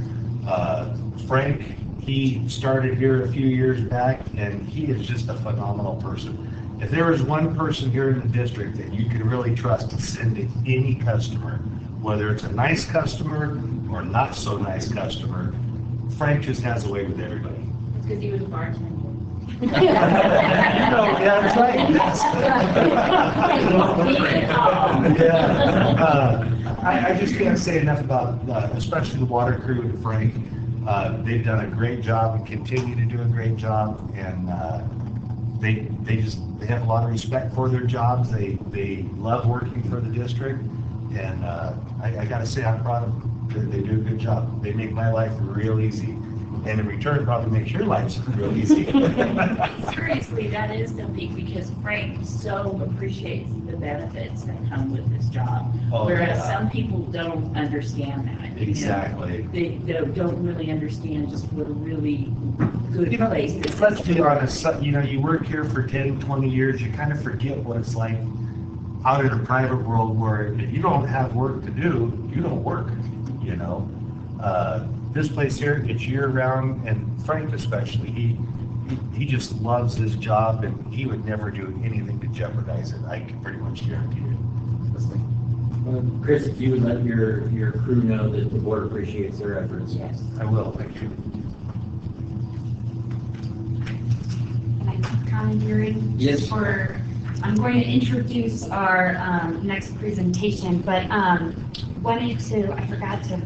Frank, he started here a few years back, and he is just a phenomenal person. If there is one person here in the district that you can really trust to send to any customer, whether it's a nice customer or not so nice customer, Frank just has a way with everybody. It's because he was a bartender. Yeah, that's right. I just can't say enough about, especially the water crew and Frank. They've done a great job and continue to do a great job, and they have a lot of respect for their jobs. They love working for the district, and I got to say I'm proud of them. They do a good job. They make my life real easy. And in return, probably makes your life real easy. Seriously, that is something, because Frank so appreciates the benefits that come with this job. Oh, Whereas yeah. some people don't understand that. Exactly. They don't really understand just what a really good place this is. Let's be honest, you work here for 10, 20 years, you kind of forget what it's like out in the private world where if you don't have work to do, you don't work, This place here, it's year-round, and Frank especially, he just loves his job, and he would never do anything to jeopardize it. I can pretty much guarantee it. Chris, if you would let your crew know that the board appreciates their efforts. Yes. I will, thank you. Can I keep commandeering? Yes. I'm going to introduce our next presentation, but I forgot to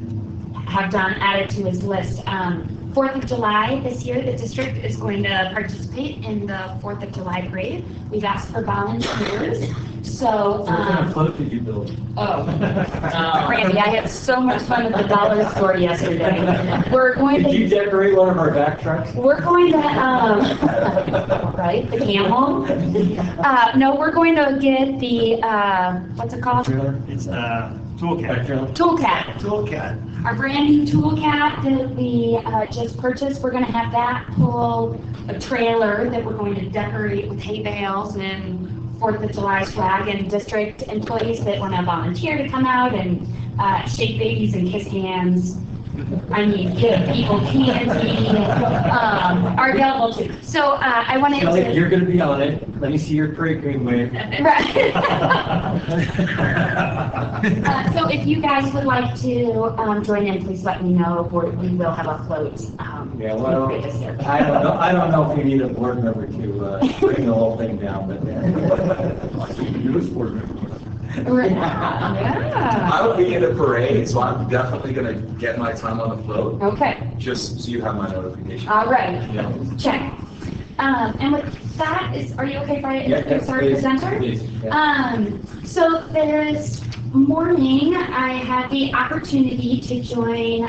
have Don added to his list. 4th of July this year, the district is going to participate in the 4th of July parade. We've asked for volunteers. So, What kind of float did you build? Randy, I had so much fun at the dollar store yesterday. We're going Did to. you decorate one of our back trucks? We're going to, right, the camel. No, we're going to get the, what's it called? It's Toolcat. Toolcat. Our brand new Toolcat that we just purchased. We're going to have that pull a trailer that we're going to decorate with hay bales and 4th of July swag, and district employees that want to volunteer to come out and shake babies and kiss hands. I mean, give people candy, are available too. So I wanted Kelly, to. you're going to be on it. Let me see your parade green wave. Right. So if you guys would like to join in, please let me know. We will have a float. Yeah, well, I don't know if we need a board member to bring the whole thing down, but newest board member. Yeah. I will be in the parade, so I'm definitely going to get my time on the float. Okay. Just so you have my notification. All right. Yeah. Check. And with that, are you okay if I introduce our please, presenter? please, yeah. So this morning, I had the opportunity to join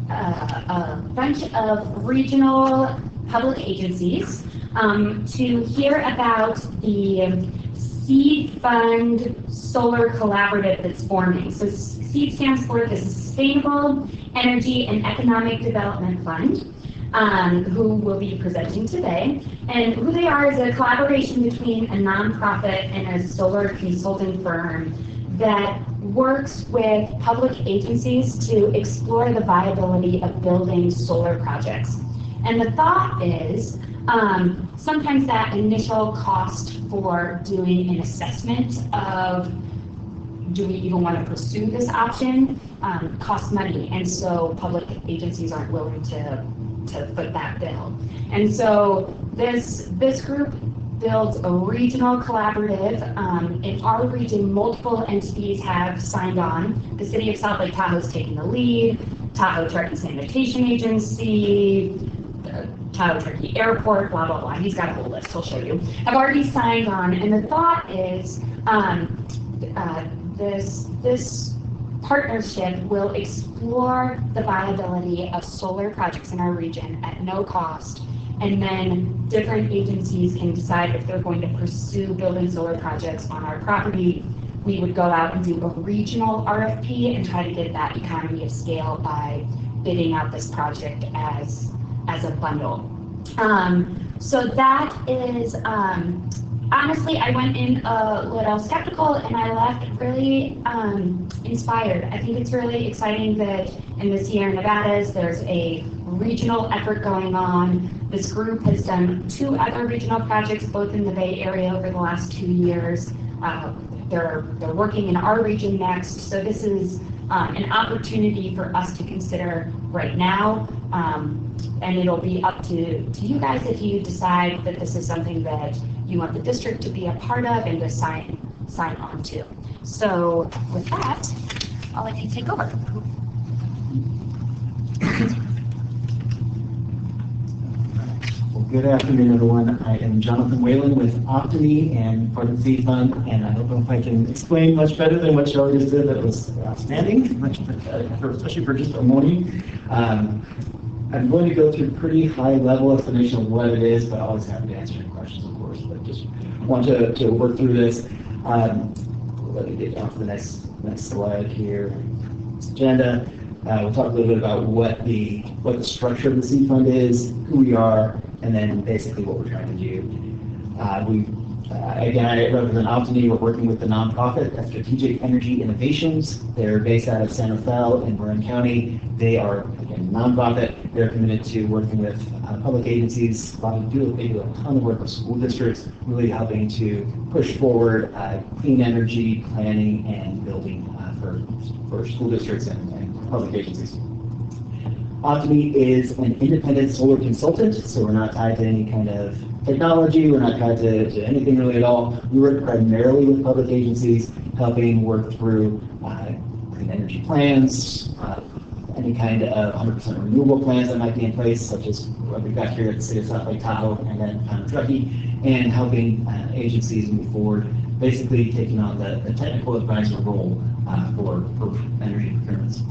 a bunch of regional public agencies to hear about the Seed Fund Solar Collaborative that's forming. So SEED stands for the Sustainable Energy and Economic Development Fund. who will be presenting today. And who they are is a collaboration between a nonprofit and a solar consulting firm that works with public agencies to explore the viability of building solar projects. And the thought is, sometimes that initial cost for doing an assessment of do we even want to pursue this option costs money, and so public agencies aren't willing to foot that bill. And so this group builds a regional collaborative. In our region, multiple entities have signed on. The City of South Lake Tahoe is taking the lead, Tahoe Truck and Sanitation Agency, the Tahoe Turkey Airport, blah, blah, blah. He's got a whole list, he'll show you. Have already signed on, and the thought is this partnership will explore the viability of solar projects in our region at no cost, and then different agencies can decide if they're going to pursue building solar projects on our property. We would go out and do a regional RFP and try to get that economy of scale by bidding out this project as a bundle. So that is, honestly, I went in a little skeptical and I left really inspired. I think it's really exciting that in the Sierra Nevadas, there's a regional effort going on. This group has done 2 other regional projects, both in the Bay Area over the last 2 years. They're working in our region next. So this is an opportunity for us to consider right now. And it'll be up to you guys if you decide that this is something that you want the district to be a part of and to sign on to. So with that, I'll let you take over. Well, good afternoon, everyone. I am Jonathan Whalen with Optimy and for the Seed Fund, and I don't know if I can explain much better than what Shelley just did. That was outstanding, especially for just a morning. I'm going to go through a pretty high-level explanation of what it is, but always happy to answer any questions, of course. But just want to work through this. Let me get down to the next slide here. Agenda. We'll talk a little bit about what the structure of the Seed Fund is, who we are, and then basically what we're trying to do. Again, I represent Optimy. We're working with the nonprofit at Strategic Energy Innovations. They're based out of San Rafael in Marin County. They are, again, a nonprofit. They're committed to working with public agencies. They do a ton of work with school districts, really helping to push forward clean energy planning and building for school districts and public agencies. Optimy is an independent solar consultant, so we're not tied to any kind of technology, we're not tied to anything really at all. We work primarily with public agencies, helping work through clean energy plans, any kind of 100% renewable plans that might be in place, such as what we've got here at the City of South Lake Tahoe and then Truckee, and helping agencies move forward, basically taking on the technical advisor role for energy procurements.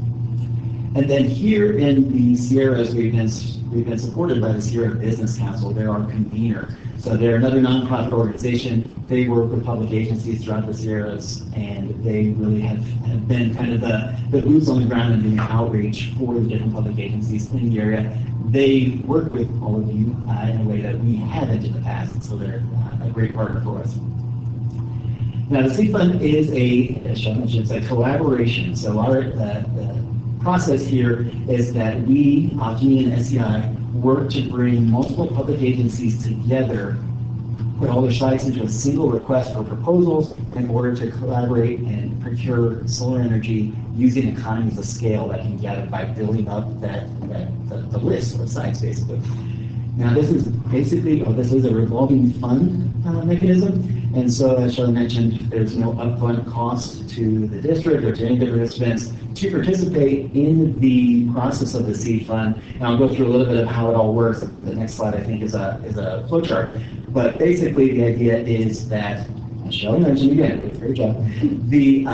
And then here in the Sierras, we've been supported by the Sierra Business Council. They're our convener. So they're another nonprofit organization. They work with public agencies throughout the Sierras, and they really have been kind of the boots on the ground and doing outreach for the different public agencies in the area. They work with all of you in a way that we haven't in the past, so they're a great partner for us. Now, the Seed Fund is as Sean mentioned, it's a collaboration. So the process here is that we, Optimy and SEI, work to bring multiple public agencies together, put all their sites into a single request for proposals in order to collaborate and procure solar energy using economies of scale that can be gathered by building up the list of sites, basically. Now, this is a revolving fund mechanism. And so, as Shelley mentioned, there's no upfront cost to the district or to any of the participants to participate in the process of the Seed Fund. And I'll go through a little bit of how it all works. The next slide, I think, is a flow chart. But basically, the idea is that, as Shelley mentioned again, great job. We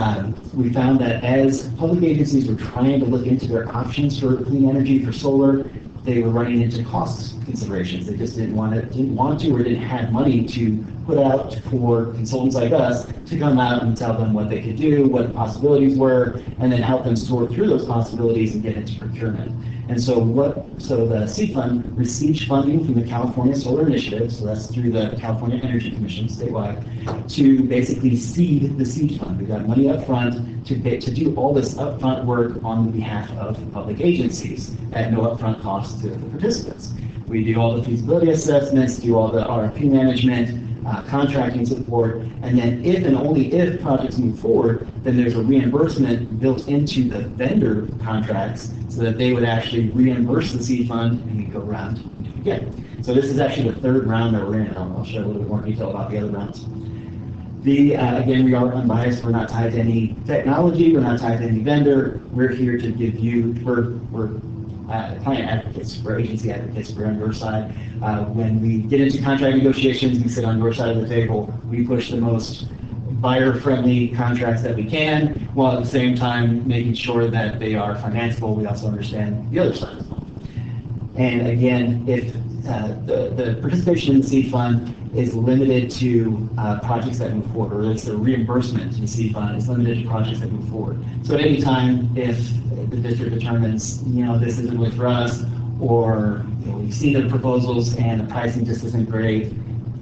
found that as public agencies were trying to look into their options for clean energy for solar, they were running into cost considerations. They just didn't want to or didn't have money to put out for consultants like us to come out and tell them what they could do, what the possibilities were, and then help them sort through those possibilities and get into procurement. And so the seed fund receives funding from the California Solar Initiative, so that's through the California Energy Commission statewide, to basically seed the seed fund. We got money up front to do all this upfront work on behalf of public agencies at no upfront cost to the participants. We do all the feasibility assessments, do all the RFP management, contracting support, and then if and only if projects move forward, then there's a reimbursement built into the vendor contracts so that they would actually reimburse the seed fund and we go around again. So this is actually the third round that we're in. I'll share a little bit more detail about the other rounds. Again, we are unbiased. We're not tied to any technology. We're not tied to any vendor. We're here to give you, we're client advocates, we're agency advocates, we're on your side. When we get into contract negotiations, we sit on your side of the table. We push the most buyer-friendly contracts that we can, while at the same time making sure that they are financeable. We also understand the other side as well. And again, if the participation in the seed fund is limited to projects that move forward, or it's the reimbursement to the seed fund is limited to projects that move forward. So at any time, if the district determines, this isn't really for us, or we've seen the proposals and the pricing just isn't great,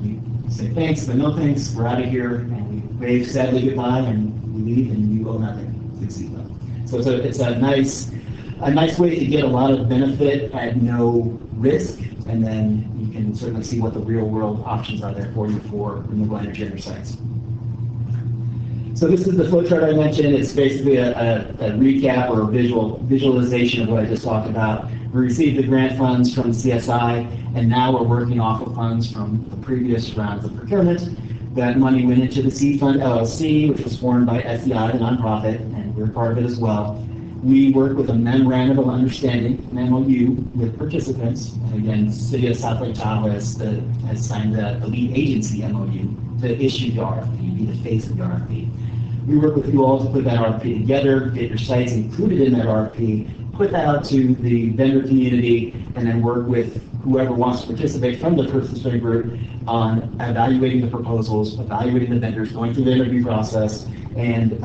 you say thanks, but no thanks, we're out of here, and we wave sadly goodbye, and we leave, and you owe nothing to the seed fund. So it's a nice way to get a lot of benefit at no risk, and then you can certainly see what the real world options are there for you for renewable energy on your sites. So this is the flow chart I mentioned. It's basically a recap or a visualization of what I just talked about. We received the grant funds from CSI, and now we're working off of funds from the previous rounds of procurement. That money went into the Seed Fund LLC, which was formed by SEI, the nonprofit, and we're part of it as well. We work with a memorandum of understanding, an MOU, with participants. And again, City of South Lake Tahoe has signed the lead agency MOU to issue the RFP, be the face of the RFP. We work with you all to put that RFP together, get your sites included in that RFP, put that out to the vendor community, and then work with whoever wants to participate from the participant group on evaluating the proposals, evaluating the vendors, going through the interview process, and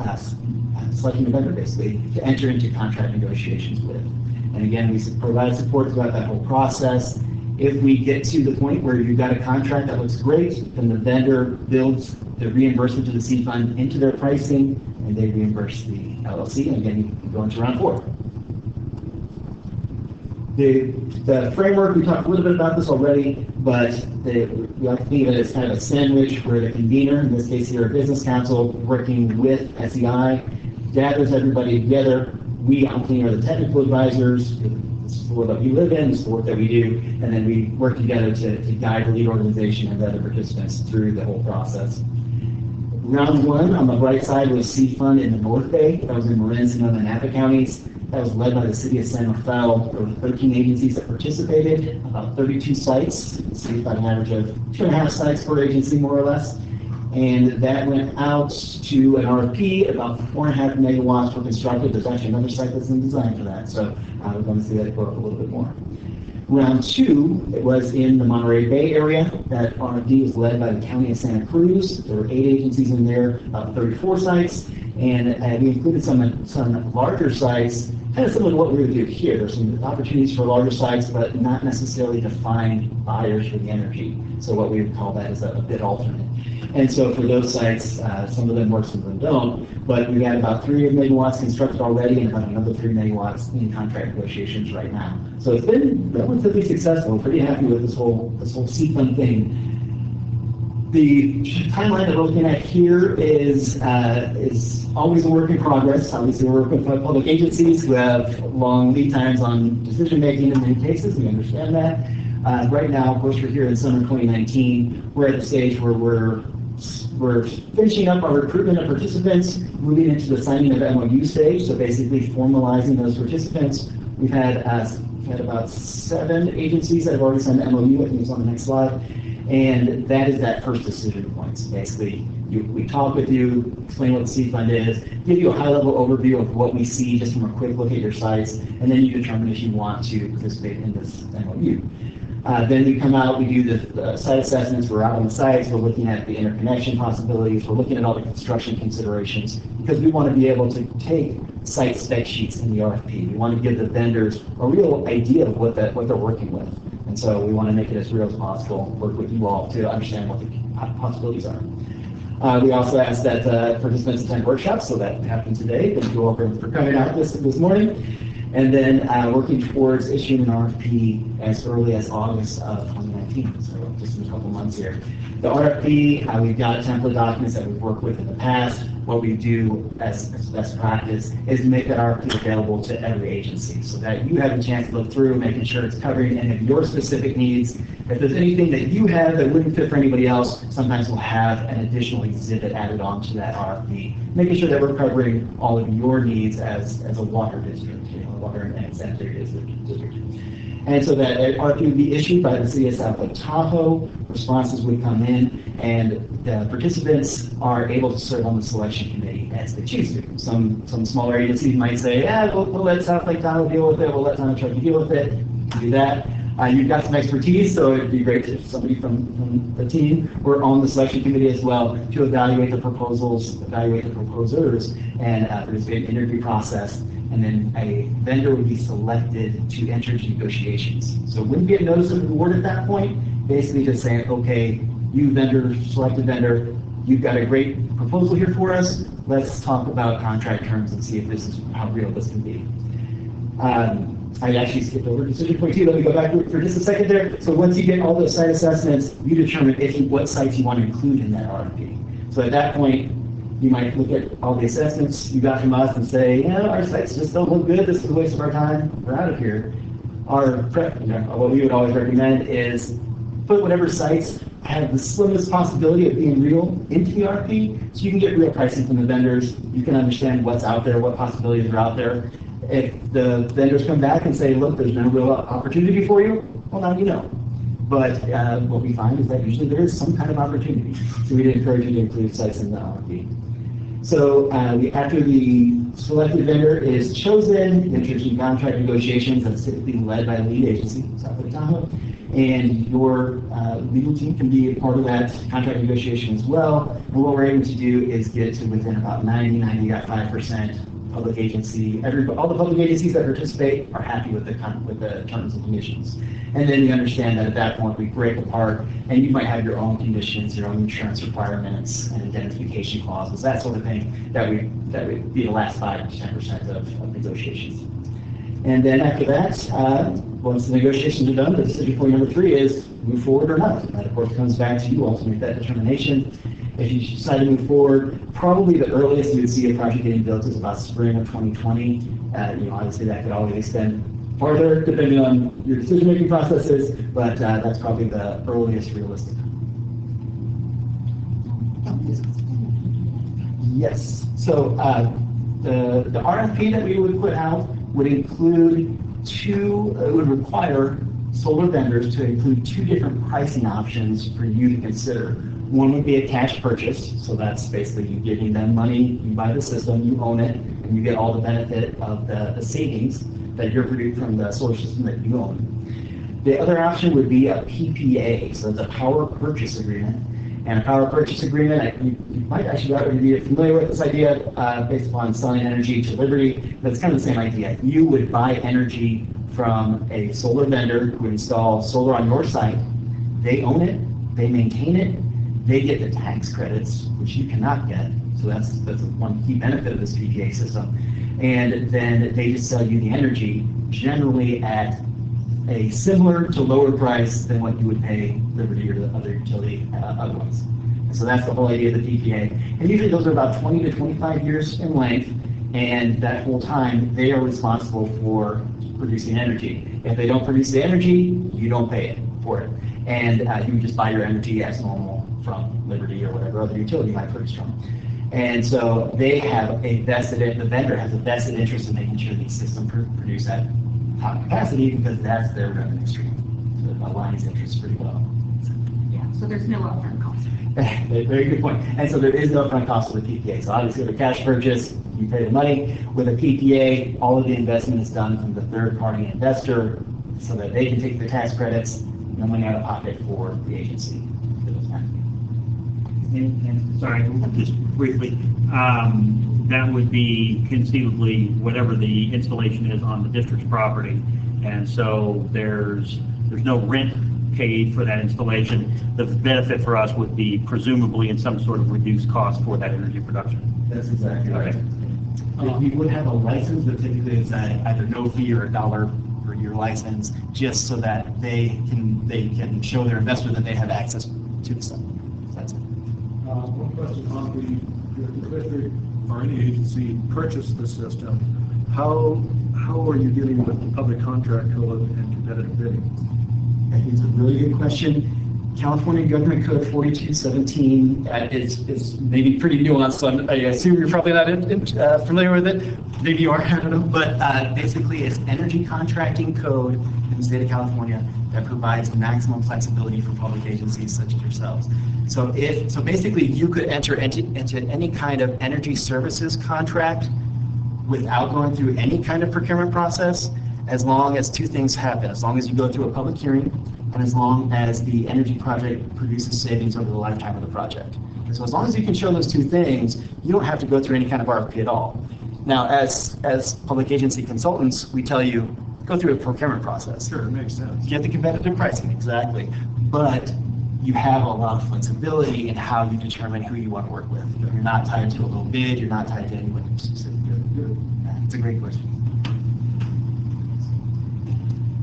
selecting a vendor basically to enter into contract negotiations with. And again, we provide support throughout that whole process. If we get to the point where you've got a contract that looks great, then the vendor builds the reimbursement to the seed fund into their pricing, and they reimburse the LLC, and again, you can go into round 4. The framework, we talked a little bit about this already, but we like to think of it as kind of a sandwich where the convener, in this case here, a business council, working with SEI, gathers everybody together. We on Clean are the technical advisors. This is the world that we live in, this is the work that we do, and then we work together to guide the lead organization and the other participants through the whole process. Round 1 on the right side was Seed Fund in the North Bay. That was in Marin, Sonoma, and Napa counties. That was led by the City of San Rafael. There were 13 agencies that participated, about 32 sites. See about an average of 2.5 sites per agency, more or less. And that went out to an RFP. About 4.5 megawatts were constructed. There's actually another site that's in design for that, so we're going to see that go up a little bit more. Round 2, it was in the Monterey Bay area. That RFP was led by the County of Santa Cruz. There were 8 agencies in there, about 34 sites, and we included some larger sites, kind of similar to what we would do here. There's some opportunities for larger sites, but not necessarily to find buyers for the energy. So what we would call that is a bid alternate. And so for those sites, some of them work, some of them don't, but we had about 3 megawatts constructed already and about another 3 megawatts in contract negotiations right now. So it's been relatively successful. We're pretty happy with this whole seed fund thing. The timeline that we're looking at here is always a work in progress. Obviously, we're working with public agencies who have long lead times on decision making in many cases. We understand that. Right now, of course, we're here in summer 2019. We're at the stage where we're finishing up our recruitment of participants, moving into the signing of MOU stage, so basically formalizing those participants. We've had about 7 agencies that have already signed the MOU. I think it's on the next slide. And that is that first decision point. So basically, we talk with you, explain what the seed fund is, give you a high-level overview of what we see just from a quick look at your sites, and then you determine if you want to participate in this MOU. Then we come out, we do the site assessments, we're out on the sites, we're looking at the interconnection possibilities, we're looking at all the construction considerations, because we want to be able to take site spec sheets in the RFP. We want to give the vendors a real idea of what they're working with. And so we want to make it as real as possible, work with you all to understand what the possibilities are. We also ask that participants attend workshops, so that happened today. Thank you all for coming out this morning. And then working towards issuing an RFP as early as August of 2019, so just in a couple months here. The RFP, we've got template documents that we've worked with in the past. What we do as best practice is make that RFP available to every agency so that you have a chance to look through, making sure it's covering any of your specific needs. If there's anything that you have that wouldn't fit for anybody else, sometimes we'll have an additional exhibit added on to that RFP, making sure that we're covering all of your needs as a water district, water and sanitary district. And so that RFP would be issued by the city of South Lake Tahoe, responses would come in, and the participants are able to serve on the selection committee as they choose to. Some smaller agencies might say, yeah, we'll let South Lake Tahoe deal with it, we'll let Town of Truckee deal with it, do that. You've got some expertise, so it'd be great if somebody from the team were on the selection committee as well to evaluate the proposals, evaluate the proposers, and participate in the interview process. And then a vendor would be selected to enter into negotiations. So it wouldn't be a notice of award at that point, basically just saying, okay, you vendor, selected vendor, you've got a great proposal here for us, let's talk about contract terms and see if this is how real this can be. I actually skipped over decision point 2. Let me go back for just a second there. So once you get all those site assessments, you determine what sites you want to include in that RFP. So at that point, you might look at all the assessments you got from us and say, yeah, our sites just don't look good. This is a waste of our time. We're out of here. What we would always recommend is put whatever sites have the slimmest possibility of being real into the RFP, so you can get real pricing from the vendors. You can understand what's out there, what possibilities are out there. If the vendors come back and say, look, there's no real opportunity for you, well, now you know. But what we find is that usually there is some kind of opportunity. So we'd encourage you to include sites in the RFP. So after the selected vendor is chosen, enters in contract negotiations that's typically led by a lead agency, South Lake Tahoe, and your legal team can be a part of that contract negotiation as well. And what we're able to do is get to within about 95% public agency. All the public agencies that participate are happy with the terms and conditions. And then you understand that at that point we break apart, and you might have your own conditions, your own insurance requirements, and identification clauses, that sort of thing. That would be the last 5 to 10% of negotiations. And then after that, once the negotiations are done, the decision point number 3 is move forward or not. That of course comes back to you all to make that determination. If you decide to move forward, probably the earliest you would see a project getting built is about spring of 2020. Obviously that could always extend farther depending on your decision-making processes, but that's probably the earliest realistic. Yes. So the RFP that we would put out would include it would require solar vendors to include 2 different pricing options for you to consider. One would be a cash purchase, so that's basically you giving them money, you buy the system, you own it, and you get all the benefit of the savings that you're producing from the solar system that you own. The other option would be a PPA, so it's a power purchase agreement. And a power purchase agreement, you might actually already be familiar with this idea based upon selling energy to Liberty, but it's kind of the same idea. You would buy energy from a solar vendor who would install solar on your site. They own it, they maintain it, they get the tax credits, which you cannot get. So that's one key benefit of this PPA system. And then they just sell you the energy, generally at a similar to lower price than what you would pay Liberty or the other utility otherwise. And so that's the whole idea of the PPA. And usually those are about 20 to 25 years in length, and that whole time they are responsible for producing energy. If they don't produce the energy, you don't pay it for it. And you just buy your energy as normal from Liberty or whatever other utility you might purchase from. And so they have the vendor has a vested interest in making sure these systems produce at top capacity because that's their revenue stream. So it aligns interests pretty well. Yeah, so there's no upfront cost. Very good point. And so there is no upfront cost with a PPA. So obviously with a cash purchase, you pay the money. With a PPA, all of the investment is done from the third-party investor so that they can take the tax credits. no money out of pocket for the agency. And, sorry, just briefly, that would be conceivably whatever the installation is on the district's property. And so there's no rent paid for that installation. The benefit for us would be presumably in some sort of reduced cost for that energy production. That's exactly right. Okay. We would have a license, but typically it's either no fee or $1 per year license, just so that they can show their investor that they have access to the site. That's it. One question on the district or any agency purchased the system, how are you dealing with the public contract code and competitive bidding? I think it's a really good question. California Government Code 4217 is maybe pretty nuanced, so I assume you're probably not familiar with it. Maybe you are, I don't know. But basically, it's energy contracting code in the state of California that provides maximum flexibility for public agencies such as yourselves. So basically, you could enter into any kind of energy services contract without going through any kind of procurement process, as long as two things happen: as long as you go through a public hearing, and as long as the energy project produces savings over the lifetime of the project. So as long as you can show those two things, you don't have to go through any kind of RFP at all. Now, as public agency consultants, we tell you, go through a procurement process. Sure, it makes sense. Get the competitive pricing, exactly. But you have a lot of flexibility in how you determine who you want to work with. You're not tied to a low bid, you're not tied to anyone specific. It's a great question.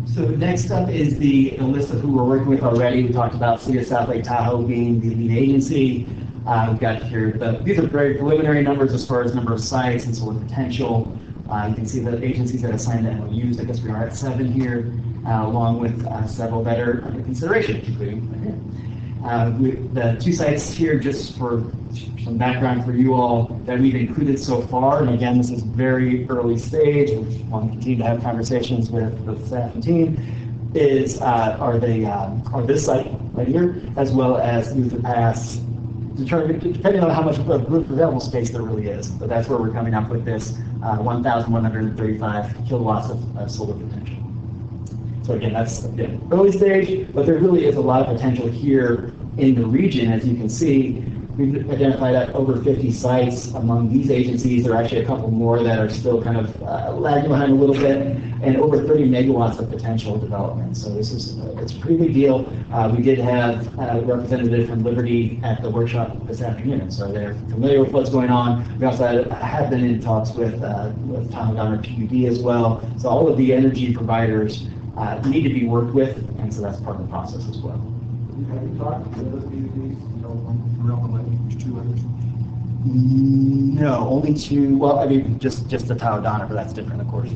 So next up is the list of who we're working with already. We talked about City of South Lake Tahoe being the lead agency. We've got here, these are very preliminary numbers as far as number of sites and solar potential. You can see the agencies that have signed the MOUs. I guess we are at 7 here, along with several that are under consideration, including the 2 sites here, just for some background for you all, that we've included so far. And again, this is very early stage. We want to continue to have conversations with the staff and team. Are this site right here, as well as Luther Pass, depending on how much available space there really is. But that's where we're coming up with this 1,135 kilowatts of solar potential. So again, that's early stage, but there really is a lot of potential here in the region. As you can see, we've identified over 50 sites among these agencies. There are actually a couple more that are still kind of lagging behind a little bit, and over 30 megawatts of potential development. So it's a pretty big deal. We did have a representative from Liberty at the workshop this afternoon, so they're familiar with what's going on. We also have been in talks with Tahoe PUD as well. So all of the energy providers need to be worked with, and so that's part of the process as well. Have you talked to the other communities, around the lake, 2 others? No, only 2. Well, I mean, just the Tahoe, but that's different, of course.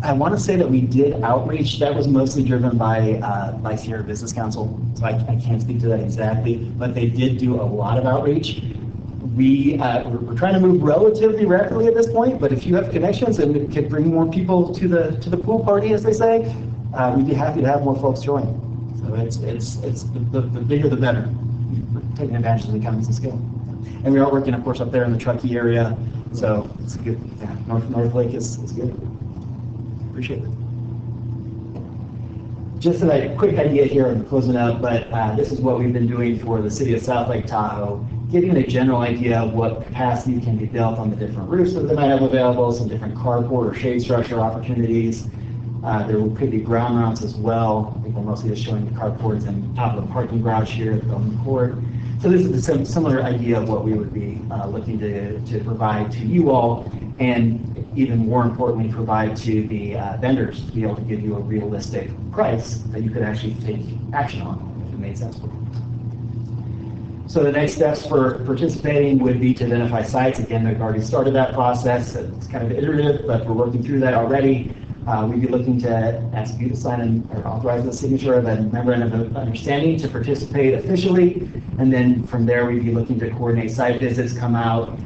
I want to say that we did outreach. That was mostly driven by Sierra Business Council, so I can't speak to that exactly, but they did do a lot of outreach. We're trying to move relatively rapidly at this point, but if you have connections and could bring more people to the pool party, as they say, we'd be happy to have more folks join. So it's the bigger the better. We're taking advantage of the economies of scale. And we are working, of course, up there in the Truckee area, so it's good. Yeah, North Lake is good. Appreciate it. Just a quick idea here, I'm closing out, but this is what we've been doing for the City of South Lake Tahoe, giving a general idea of what capacity can be built on the different roofs that they might have available, some different carport or shade structure opportunities. There could be ground mounts as well. I think we're mostly just showing the carports and top of the parking garage here at the court. So this is a similar idea of what we would be looking to provide to you all, and even more importantly, provide to the vendors to be able to give you a realistic price that you could actually take action on if it made sense for you. So the next steps for participating would be to identify sites. Again, we've already started that process. It's kind of iterative, but we're working through that already. We'd be looking to ask you to sign or authorize the signature of a memorandum of understanding to participate officially, and then from there we'd be looking to coordinate site visits, come out,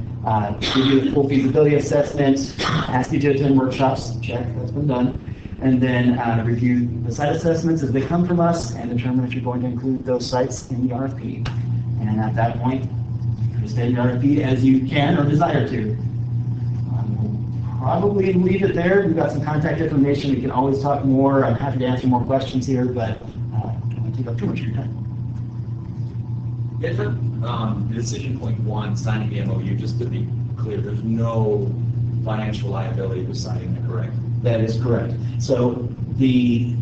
give you the full feasibility assessment, ask you to attend workshops, check, that's been done, and then review the site assessments as they come from us and determine if you're going to include those sites in the RFP. And at that point, participate in the RFP as you can or desire to. We'll probably leave it there. We've got some contact information. We can always talk more. I'm happy to answer more questions here, but I don't want to take up too much of your time. Yeah, the decision point one, signing the MOU, just to be clear, there's no financial liability with signing it, correct? That is correct. So the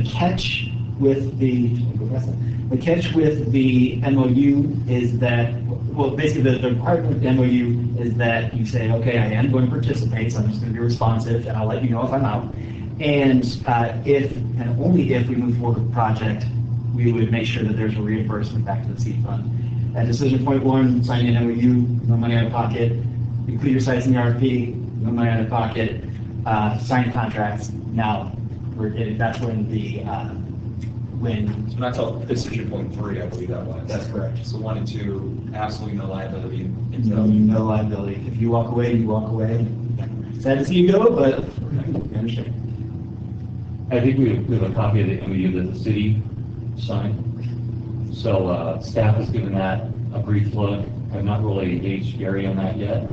catch with the MOU is that, well, basically the requirement of the MOU is that you say, okay, I am going to participate, so I'm just going to be responsive, and I'll let you know if I'm out. And if, and only if we move forward with the project, we would make sure that there's a reimbursement back to the seed fund. At decision point one, signing an MOU, no money out of pocket, include your sites in the RFP, no money out of pocket, sign contracts. Now, that's when the, So that's all decision point three, I believe that was. That's correct. So 1 and 2, absolutely no liability. No liability. If you walk away, you walk away. Sad to see you go, but I understand. I think we have a copy of the MOU that the city signed. So staff has given that a brief look. I've not really engaged Gary on that yet.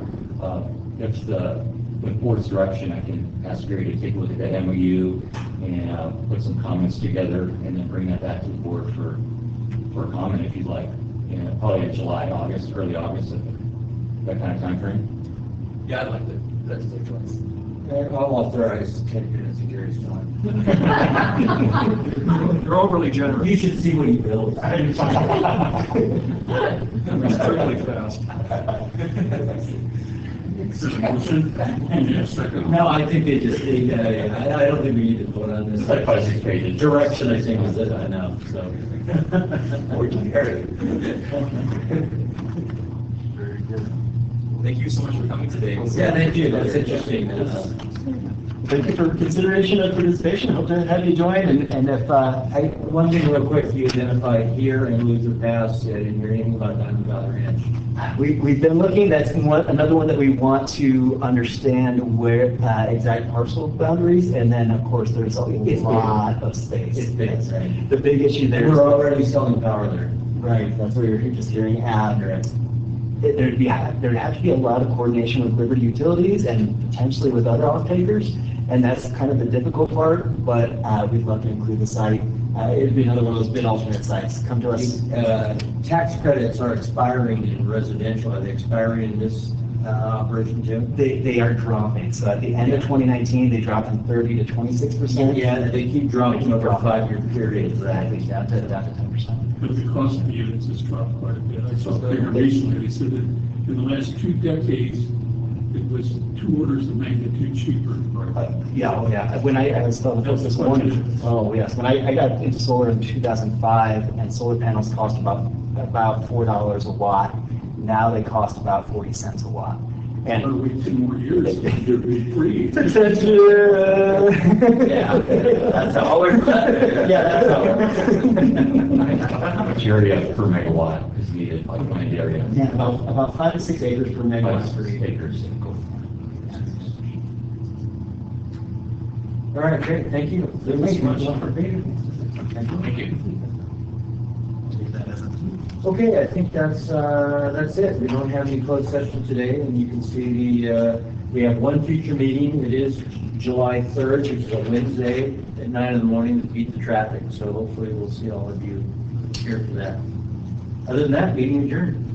With board's direction, I can ask Gary to take a look at that MOU and put some comments together and then bring that back to the board for comment if you'd like. Probably in July, August, early August, that kind of time frame. Yeah, I'd like to. That's the choice. I'll authorize 10 minutes of Gary's time. You're overly generous. You should see what he built. Extremely fast. No, I think they just, I don't think we need to vote on this. Like 5, 6 pages. Direction, I think, is enough, so. Or Gary. Very good. Thank you so much for coming today. Yeah, thank you, that's interesting. Thank you for consideration and participation. Hope to have you join. And if one thing real quick, you identified here in Luther Pass, I didn't hear anything about Diamond Valley Ranch. we've been looking, that's another one that we want to understand where exact parcel boundaries, and then of course there's a lot of space. It's big, right? The big issue there. We're already selling power there. Right, that's what you're just hearing. There'd have to be a lot of coordination with Liberty Utilities and potentially with other off-takers, and that's kind of the difficult part, but we'd love to include the site. It'd be another one of those bid alternate sites. Come to us. Tax credits are expiring in residential. Are they expiring in this operation too? They are dropping. So at the end of 2019, they dropped from 30 to 26%. Yeah, they keep dropping over a 5-year period. Exactly, down to 10%. But the cost of the units has dropped quite a bit. I saw a figure recently, they said that in the last 2 decades, it was 2 orders of magnitude cheaper. Yeah. When I was telling folks this morning, oh yes, when I got into solar in 2005, and solar panels cost about $4 a watt. Now they cost about 40 cents a watt. And I'll wait 10 more years, it'll be free. Yeah, that's how we're. Yeah, that's how we're. How much area per megawatt is needed, like in the area? Yeah, about 5 to 6 acres per megawatt. 5 to 6 acres. All right, great, thank you. Thank you much. Thank you. Okay, I think that's it. We don't have any closed session today, and you can see we have one future meeting. It is July 3rd, which is a Wednesday at 9 in the morning to beat the traffic. So hopefully we'll see all of you here for that. Other than that, meeting adjourned.